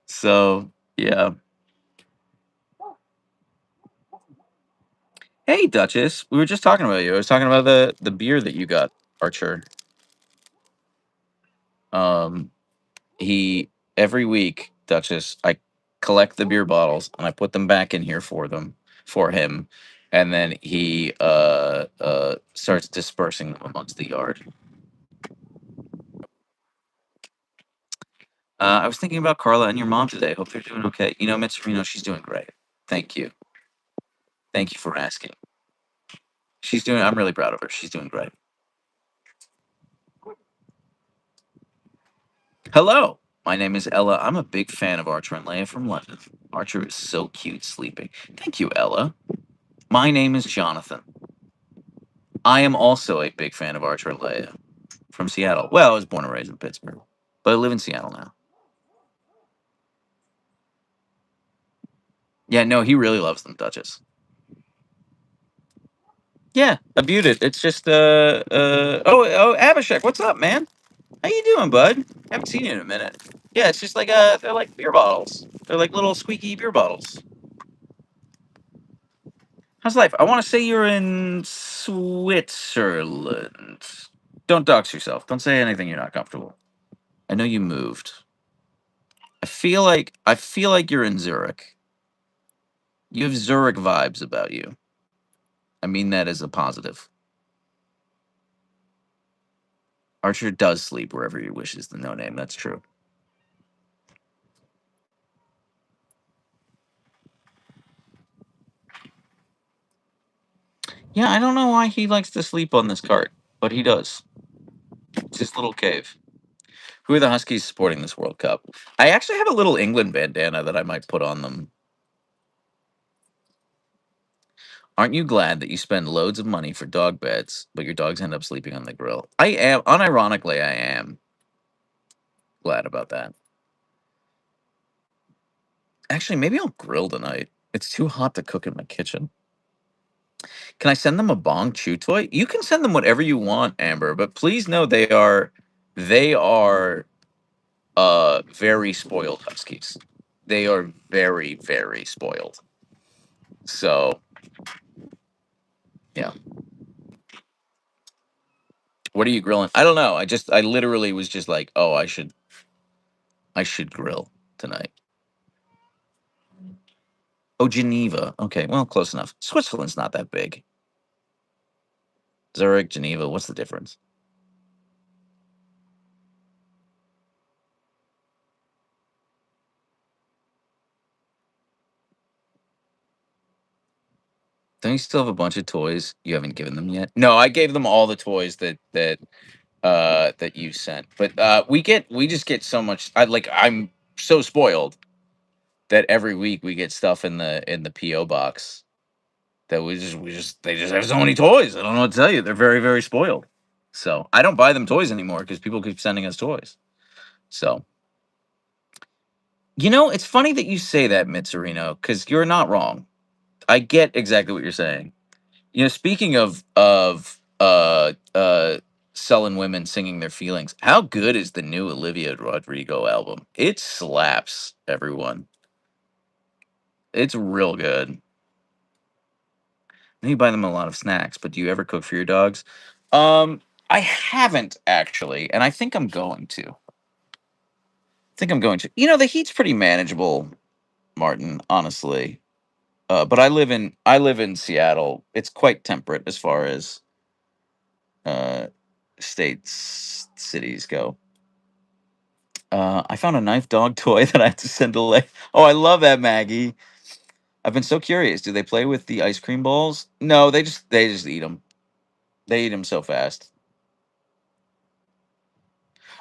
So, yeah. Hey, Duchess. We were just talking about you. I was talking about the beer that you got, Archer. Um, he every week, Duchess, I collect the beer bottles and I put them back in here for him, and then he starts dispersing them amongst the yard. I was thinking about Carla and your mom today. Hope they're doing okay. You know, Mitsurino, she's doing great. Thank you. Thank you for asking. I'm really proud of her. She's doing great. Hello. My name is Ella. I'm a big fan of Archer and Leia from London. Archer is so cute sleeping. Thank you, Ella. My name is Jonathan. I am also a big fan of Archer and Leia from Seattle. Well, I was born and raised in Pittsburgh, but I live in Seattle now. Yeah, no, he really loves them, Duchess. Yeah, I viewed it. It's just Abhishek, what's up, man? How you doing, bud? Haven't seen you in a minute. Yeah, it's just like they're like beer bottles. They're like little squeaky beer bottles. How's life? I want to say you're in Switzerland. Don't dox yourself. Don't say anything you're not comfortable. I know you moved. I feel like you're in Zurich. You have Zurich vibes about you. I mean that as a positive. Archer does sleep wherever he wishes. The no name. That's true. Yeah, I don't know why he likes to sleep on this cart, but he does. It's his little cave. Who are the Huskies supporting this World Cup? I actually have a little England bandana that I might put on them. Aren't you glad that you spend loads of money for dog beds, but your dogs end up sleeping on the grill? I am. Unironically, I am glad about that. Actually, maybe I'll grill tonight. It's too hot to cook in my kitchen. Can I send them a bong chew toy? You can send them whatever you want, Amber, but please know they are very spoiled huskies. They are very, very spoiled. So yeah. What are you grilling? I don't know. I literally was just like, oh, I should grill tonight. Oh, Geneva. Okay, well, close enough. Switzerland's not that big. Zurich, Geneva, what's the difference? Don't you still have a bunch of toys you haven't given them yet? No, I gave them all the toys that you sent. But we just get so much. I'm so spoiled that every week we get stuff in the PO box that we just they just have so many toys. I don't know what to tell you. They're very, very spoiled. So I don't buy them toys anymore because people keep sending us toys. So it's funny that you say that, Mitsurino, because you're not wrong. I get exactly what you're saying. Speaking of sullen women singing their feelings, how good is the new Olivia Rodrigo album? It slaps, everyone. It's real good. Then you buy them a lot of snacks, but do you ever cook for your dogs? I haven't actually, and I think I'm going to. Think I'm going to. The heat's pretty manageable, Martin, honestly. But I live in Seattle. It's quite temperate as far as uh cities go. I found a knife dog toy that I have to send away. Oh, I love that, Maggie. I've been so curious. Do they play with the ice cream balls? No, they just eat them. They eat them so fast.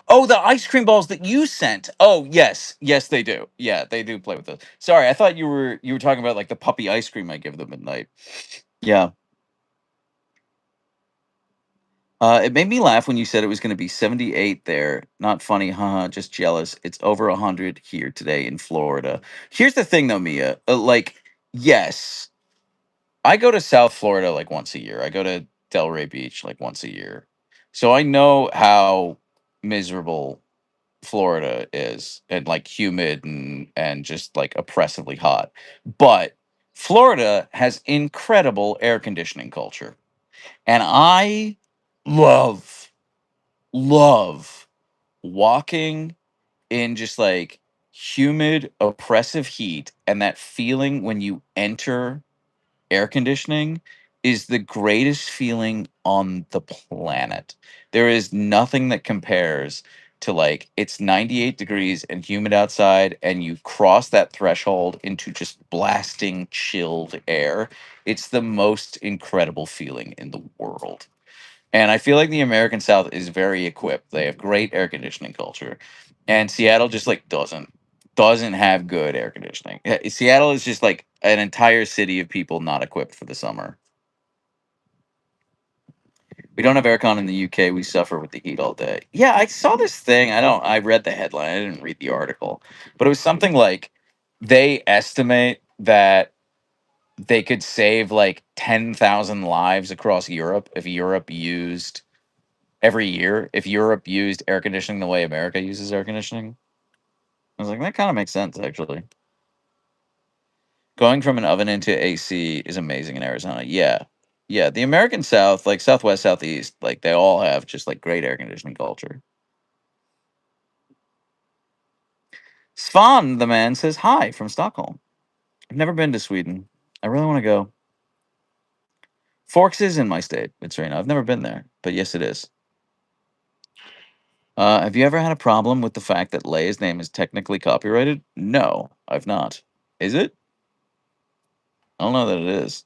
Oh, the ice cream balls that you sent. Oh, yes, yes, they do. Yeah, they do play with those. Sorry, I thought you were talking about like the puppy ice cream I give them at night. Yeah. It made me laugh when you said it was going to be 78 there. Not funny, haha, just jealous. It's over 100 here today in Florida. Here's the thing, though, Mia. Yes, I go to South Florida like once a year. I go to Delray Beach like once a year. So I know how miserable Florida is and like humid and just like oppressively hot. But Florida has incredible air conditioning culture. And I love love walking in just like humid, oppressive heat, and that feeling when you enter air conditioning is the greatest feeling on the planet. There is nothing that compares to like it's 98 degrees and humid outside, and you cross that threshold into just blasting, chilled air. It's the most incredible feeling in the world. And I feel like the American South is very equipped. They have great air conditioning culture. And Seattle just like doesn't have good air conditioning. Seattle is just like an entire city of people not equipped for the summer. We don't have aircon in the UK. We suffer with the heat all day. Yeah, I saw this thing. I read the headline. I didn't read the article. But it was something like they estimate that they could save like 10,000 lives across Europe if Europe used every year if Europe used air conditioning the way America uses air conditioning. I was like, that kind of makes sense, actually. Going from an oven into AC is amazing in Arizona. Yeah. Yeah. The American South, like Southwest, Southeast, like they all have just like great air conditioning culture. Svan, the man, says hi from Stockholm. I've never been to Sweden. I really want to go. Forks is in my state. It's right now. I've never been there, but yes, it is. Have you ever had a problem with the fact that Leia's name is technically copyrighted? No, I've not. Is it? I don't know that it is.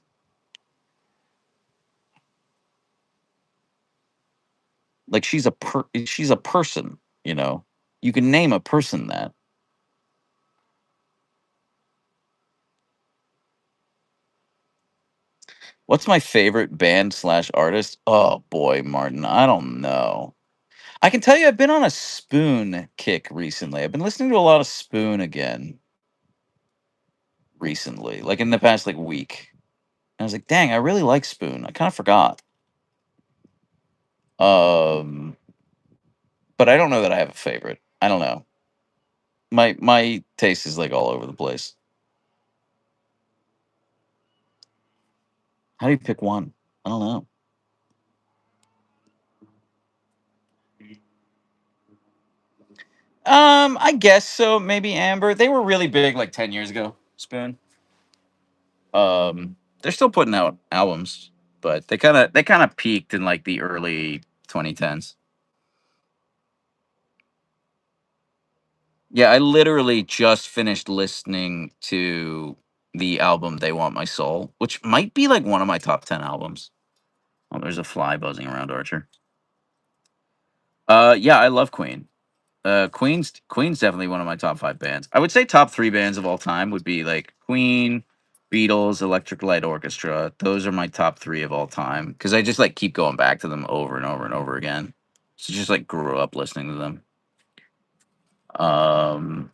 Like she's a person, you know. You can name a person that. What's my favorite band slash artist? Oh boy, Martin, I don't know. I can tell you I've been on a Spoon kick recently. I've been listening to a lot of Spoon again recently, like in the past like week. And I was like, dang, I really like Spoon. I kind of forgot. Um, but I don't know that I have a favorite. I don't know. My taste is like all over the place. How do you pick one? I don't know. I guess so. Maybe Amber. They were really big like 10 years ago. Spoon. They're still putting out albums, but they kind of peaked in like the early 2010s. Yeah, I literally just finished listening to the album "They Want My Soul," which might be like one of my top 10 albums. Oh, there's a fly buzzing around Archer. Yeah, I love Queen. Queen's definitely one of my top five bands. I would say top three bands of all time would be like Queen, Beatles, Electric Light Orchestra. Those are my top three of all time because I just like keep going back to them over and over and over again. So just like grew up listening to them. Um,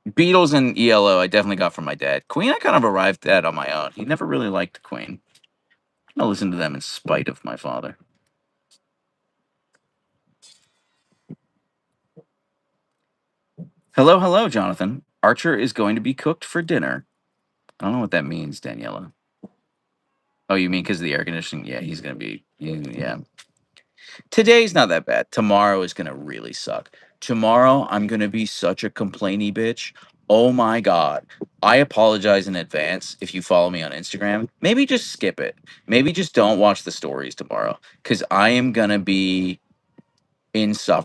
Beatles and ELO, I definitely got from my dad. Queen, I kind of arrived at on my own. He never really liked Queen. I listened to them in spite of my father. Hello, hello, Jonathan. Archer is going to be cooked for dinner. I don't know what that means, Daniela. Oh, you mean because of the air conditioning? Yeah, he's gonna be. Yeah. Today's not that bad. Tomorrow is gonna really suck. Tomorrow, I'm gonna be such a complainy bitch. Oh my god. I apologize in advance if you follow me on Instagram. Maybe just skip it. Maybe just don't watch the stories tomorrow. Cause I am gonna be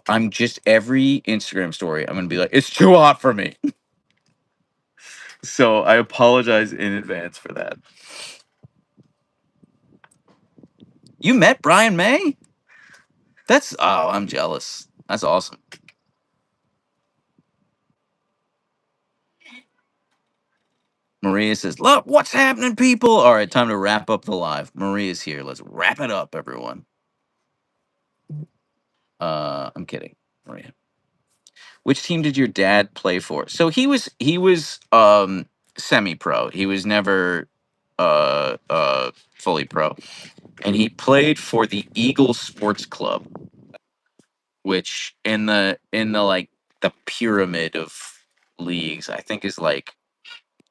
I'm just every Instagram story, I'm gonna be like, it's too hot for me. So I apologize in advance for that. You met Brian May? I'm jealous. That's awesome. Maria says, "Look, what's happening, people? All right, time to wrap up the live. Maria's here. Let's wrap it up, everyone." I'm kidding, Maria. Which team did your dad play for? So he was semi-pro. He was never fully pro, and he played for the Eagle Sports Club, which in the like the pyramid of leagues, I think is like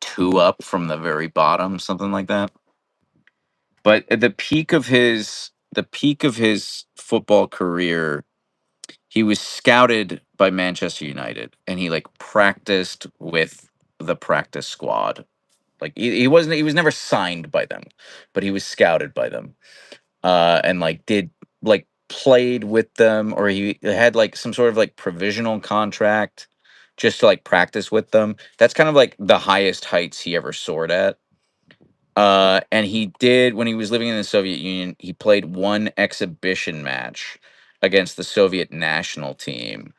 two up from the very bottom, something like that. But at the peak of his football career, he was scouted by Manchester United, and he like practiced with the practice squad. Like he was never signed by them, but he was scouted by them. And like did like played with them, or he had like some sort of like provisional contract just to like practice with them. That's kind of like the highest heights he ever soared at. And he did when he was living in the Soviet Union. He played one exhibition match against the Soviet national team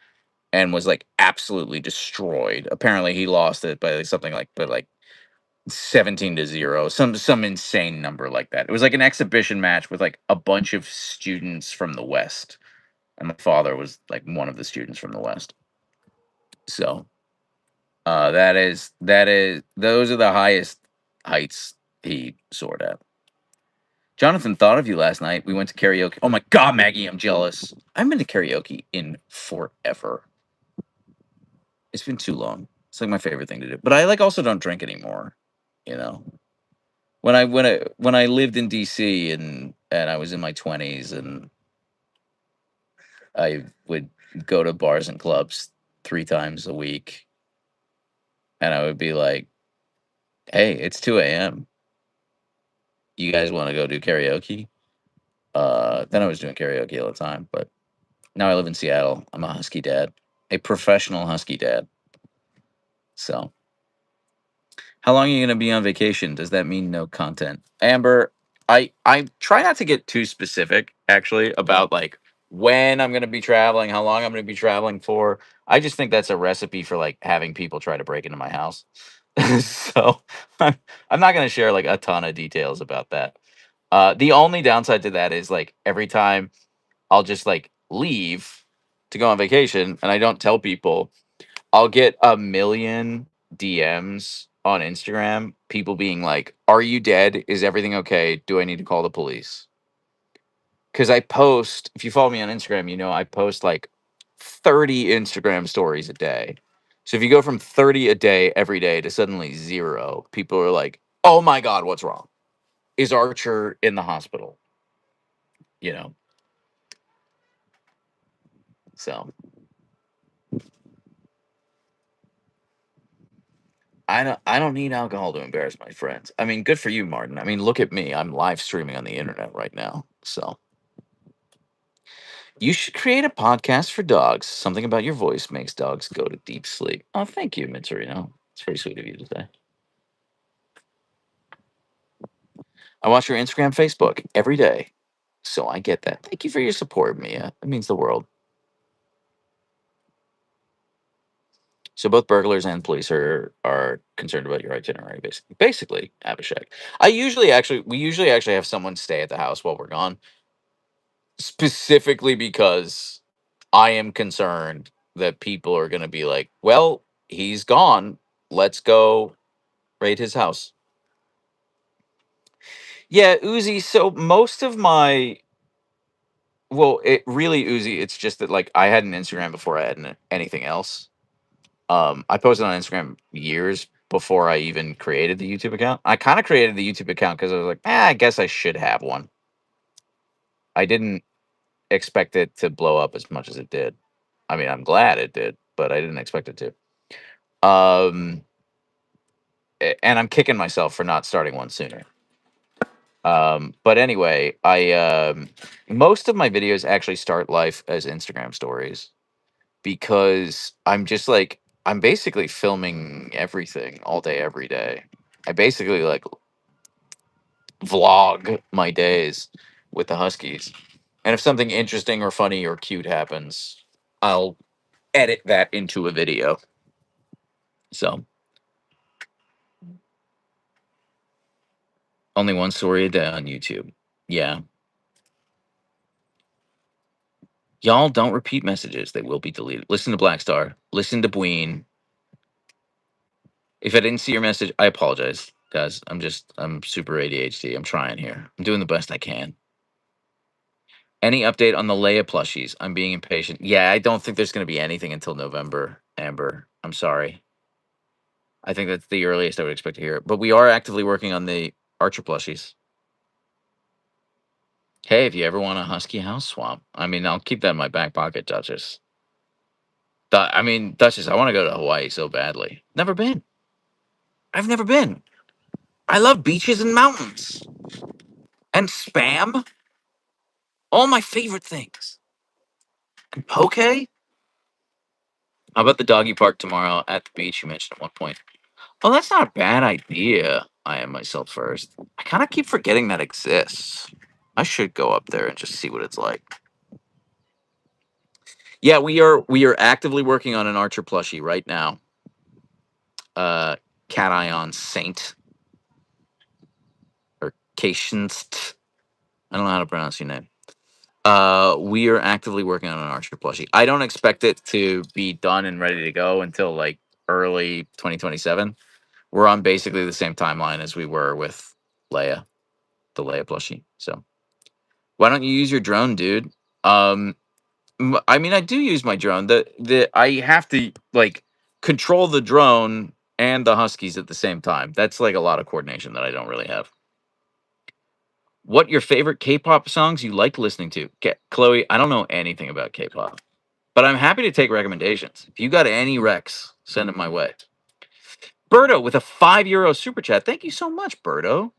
and was like absolutely destroyed. Apparently, he lost it by like, something like, but like 17-0, some insane number like that. It was like an exhibition match with like a bunch of students from the West, and my father was like one of the students from the West. So, that is those are the highest heights he soared at. Jonathan thought of you last night. We went to karaoke. Oh my god, Maggie, I'm jealous. I haven't been to karaoke in forever. It's been too long. It's like my favorite thing to do. But I like also don't drink anymore. You know, when I lived in DC and I was in my 20s and I would go to bars and clubs 3 times a week, and I would be like, "Hey, it's 2 a.m. You guys want to go do karaoke?" Then I was doing karaoke all the time, but now I live in Seattle. I'm a husky dad, a professional husky dad. So, how long are you going to be on vacation? Does that mean no content? Amber, I try not to get too specific actually about like when I'm going to be traveling, how long I'm going to be traveling for. I just think that's a recipe for like having people try to break into my house. So I'm, I'm not going to share like a ton of details about that. The only downside to that is like every time I'll just like leave to go on vacation and I don't tell people, I'll get a million DMs on Instagram, people being like, "Are you dead? Is everything okay? Do I need to call the police?" Because I post, if you follow me on Instagram, you know I post like 30 Instagram stories a day. So if you go from 30 a day every day to suddenly zero, people are like, "Oh my God, what's wrong? Is Archer in the hospital?" You know? So I don't need alcohol to embarrass my friends. I mean, good for you, Martin. I mean, look at me. I'm live streaming on the internet right now. So you should create a podcast for dogs. Something about your voice makes dogs go to deep sleep. Oh, thank you, Mitsurino. It's very sweet of you to say. I watch your Instagram, Facebook every day. So I get that. Thank you for your support, Mia. It means the world. So both burglars and police are concerned about your itinerary, basically. Basically, Abhishek. We usually actually have someone stay at the house while we're gone, specifically because I am concerned that people are going to be like, "Well, he's gone. Let's go raid his house." Yeah, Uzi. So most of my well, it really Uzi. It's just that like I had an Instagram before I had anything else. I posted on Instagram years before I even created the YouTube account. I kind of created the YouTube account because I was like, I guess I should have one. I didn't expect it to blow up as much as it did. I mean, I'm glad it did, but I didn't expect it to. Um, and I'm kicking myself for not starting one sooner. But anyway, I most of my videos actually start life as Instagram stories because I'm basically filming everything all day every day. I basically like vlog my days with the Huskies. And if something interesting or funny or cute happens, I'll edit that into a video. So, only one story a day on YouTube. Yeah. Y'all don't repeat messages. They will be deleted. Listen to Black Star. Listen to Bween. If I didn't see your message, I apologize, guys. I'm super ADHD. I'm trying here. I'm doing the best I can. Any update on the Leia plushies? I'm being impatient. Yeah, I don't think there's going to be anything until November, Amber. I'm sorry. I think that's the earliest I would expect to hear it. But we are actively working on the Archer plushies. Hey, if you ever want a Husky house swap, I mean, I'll keep that in my back pocket, Duchess. Duchess, I want to go to Hawaii so badly. Never been. I've never been. I love beaches and mountains and spam. All my favorite things. And poke. How about the doggy park tomorrow at the beach you mentioned at one point? Oh, that's not a bad idea. I am myself first. I kind of keep forgetting that exists. I should go up there and just see what it's like. Yeah, we are actively working on an Archer plushie right now. Uh, Cat Eye on Saint or Cationst. I don't know how to pronounce your name. We are actively working on an Archer plushie. I don't expect it to be done and ready to go until like early 2027. We're on basically the same timeline as we were with Leia, the Leia plushie. So why don't you use your drone, dude? Um, I mean, I do use my drone. The I have to like control the drone and the Huskies at the same time. That's like a lot of coordination that I don't really have. What your favorite K-pop songs you like listening to? Chloe, I don't know anything about K-pop, but I'm happy to take recommendations. If you got any recs, send them my way. Berto with a €5 super chat. Thank you so much, Berto.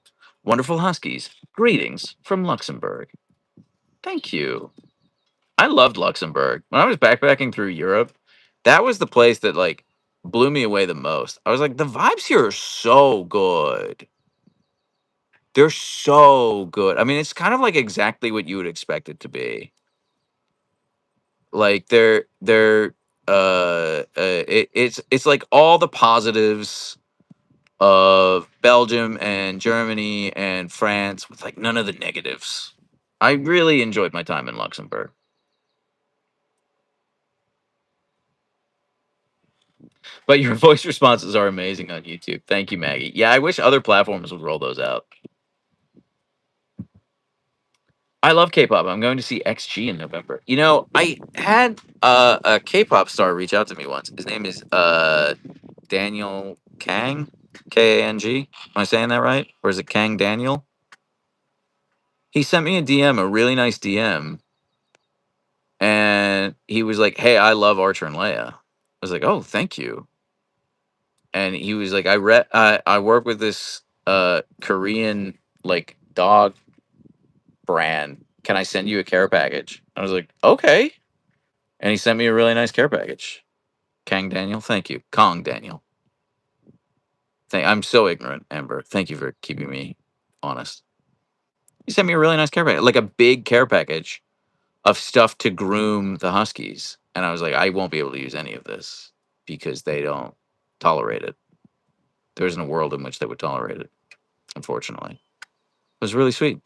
Wonderful Huskies. Greetings from Luxembourg. Thank you. I loved Luxembourg. When I was backpacking through Europe, that was the place that like blew me away the most. I was like, the vibes here are so good. They're so good. I mean, it's kind of like exactly what you would expect it to be. Like it's like all the positives of Belgium and Germany and France with like none of the negatives. I really enjoyed my time in Luxembourg. But your voice responses are amazing on YouTube. Thank you, Maggie. Yeah, I wish other platforms would roll those out. I love K-pop. I'm going to see XG in November. You know, I had a K-pop star reach out to me once. His name is Daniel Kang, Kang. Am I saying that right, or is it Kang Daniel? He sent me a DM, a really nice DM, and he was like, "Hey, I love Archer and Leia." I was like, "Oh, thank you." And he was like, I work with this Korean like dog brand. Can I send you a care package?" I was like, "Okay." And he sent me a really nice care package. Kang Daniel, thank you. Kong Daniel. I'm so ignorant, Amber. Thank you for keeping me honest. He sent me a really nice care package, like a big care package of stuff to groom the Huskies. And I was like, I won't be able to use any of this because they don't tolerate it. There isn't a world in which they would tolerate it, unfortunately. It was really sweet.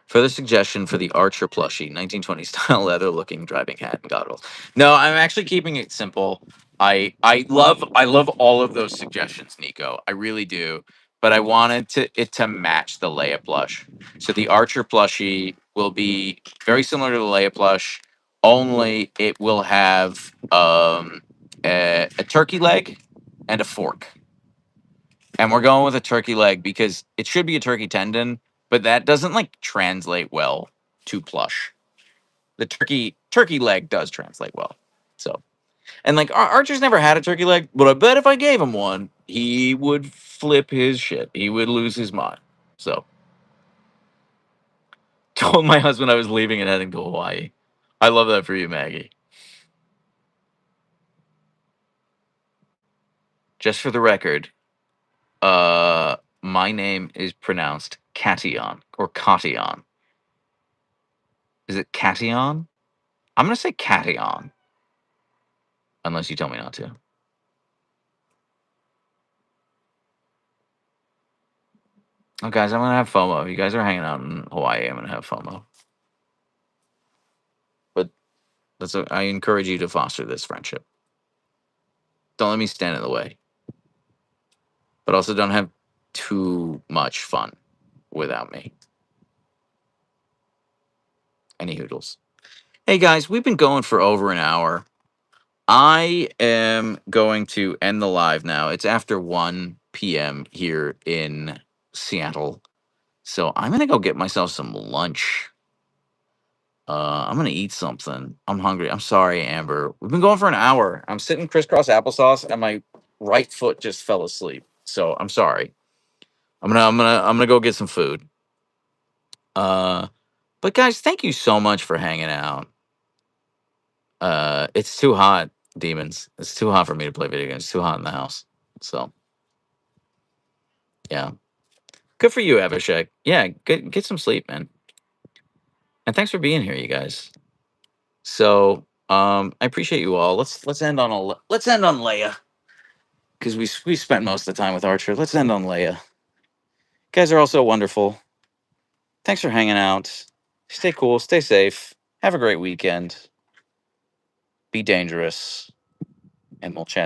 Further suggestion for the Archer plushie, 1920s style leather looking driving hat and goggles. No, I'm actually keeping it simple. I love all of those suggestions, Nico. I really do. But I wanted it to match the Leia plush. So the Archer plushie will be very similar to the Leia plush, only it will have a turkey leg and a fork. And we're going with a turkey leg because it should be a turkey tendon, but that doesn't like translate well to plush. The turkey leg does translate well. So, and like Archer's never had a turkey leg, but I bet if I gave him one, he would flip his shit. He would lose his mind. So, told my husband I was leaving and heading to Hawaii. I love that for you, Maggie. Just for the record, my name is pronounced Catian or Catian. Is it Catian? I'm gonna say Catian, unless you tell me not to. Oh, guys, I'm gonna have FOMO. If you guys are hanging out in Hawaii, I'm gonna have FOMO. But I encourage you to foster this friendship. Don't let me stand in the way, but also don't have too much fun without me. Any hoodles. Hey guys, we've been going for over an hour. I am going to end the live now. It's after 1 p.m. here in Seattle. So I'm gonna go get myself some lunch. I'm gonna eat something. I'm hungry. I'm sorry, Amber. We've been going for an hour. I'm sitting crisscross applesauce, and my right foot just fell asleep. So I'm sorry. I'm gonna go get some food. Uh, but guys, thank you so much for hanging out. It's too hot, demons. It's too hot for me to play video games. It's too hot in the house. So yeah, good for you, Avishek. Yeah, get some sleep, man. And thanks for being here, you guys. So I appreciate you all. Let's end on let's end on Leia because we spent most of the time with Archer. Let's end on Leia. You guys are also wonderful. Thanks for hanging out. Stay cool. Stay safe. Have a great weekend. Be dangerous, and we'll chat.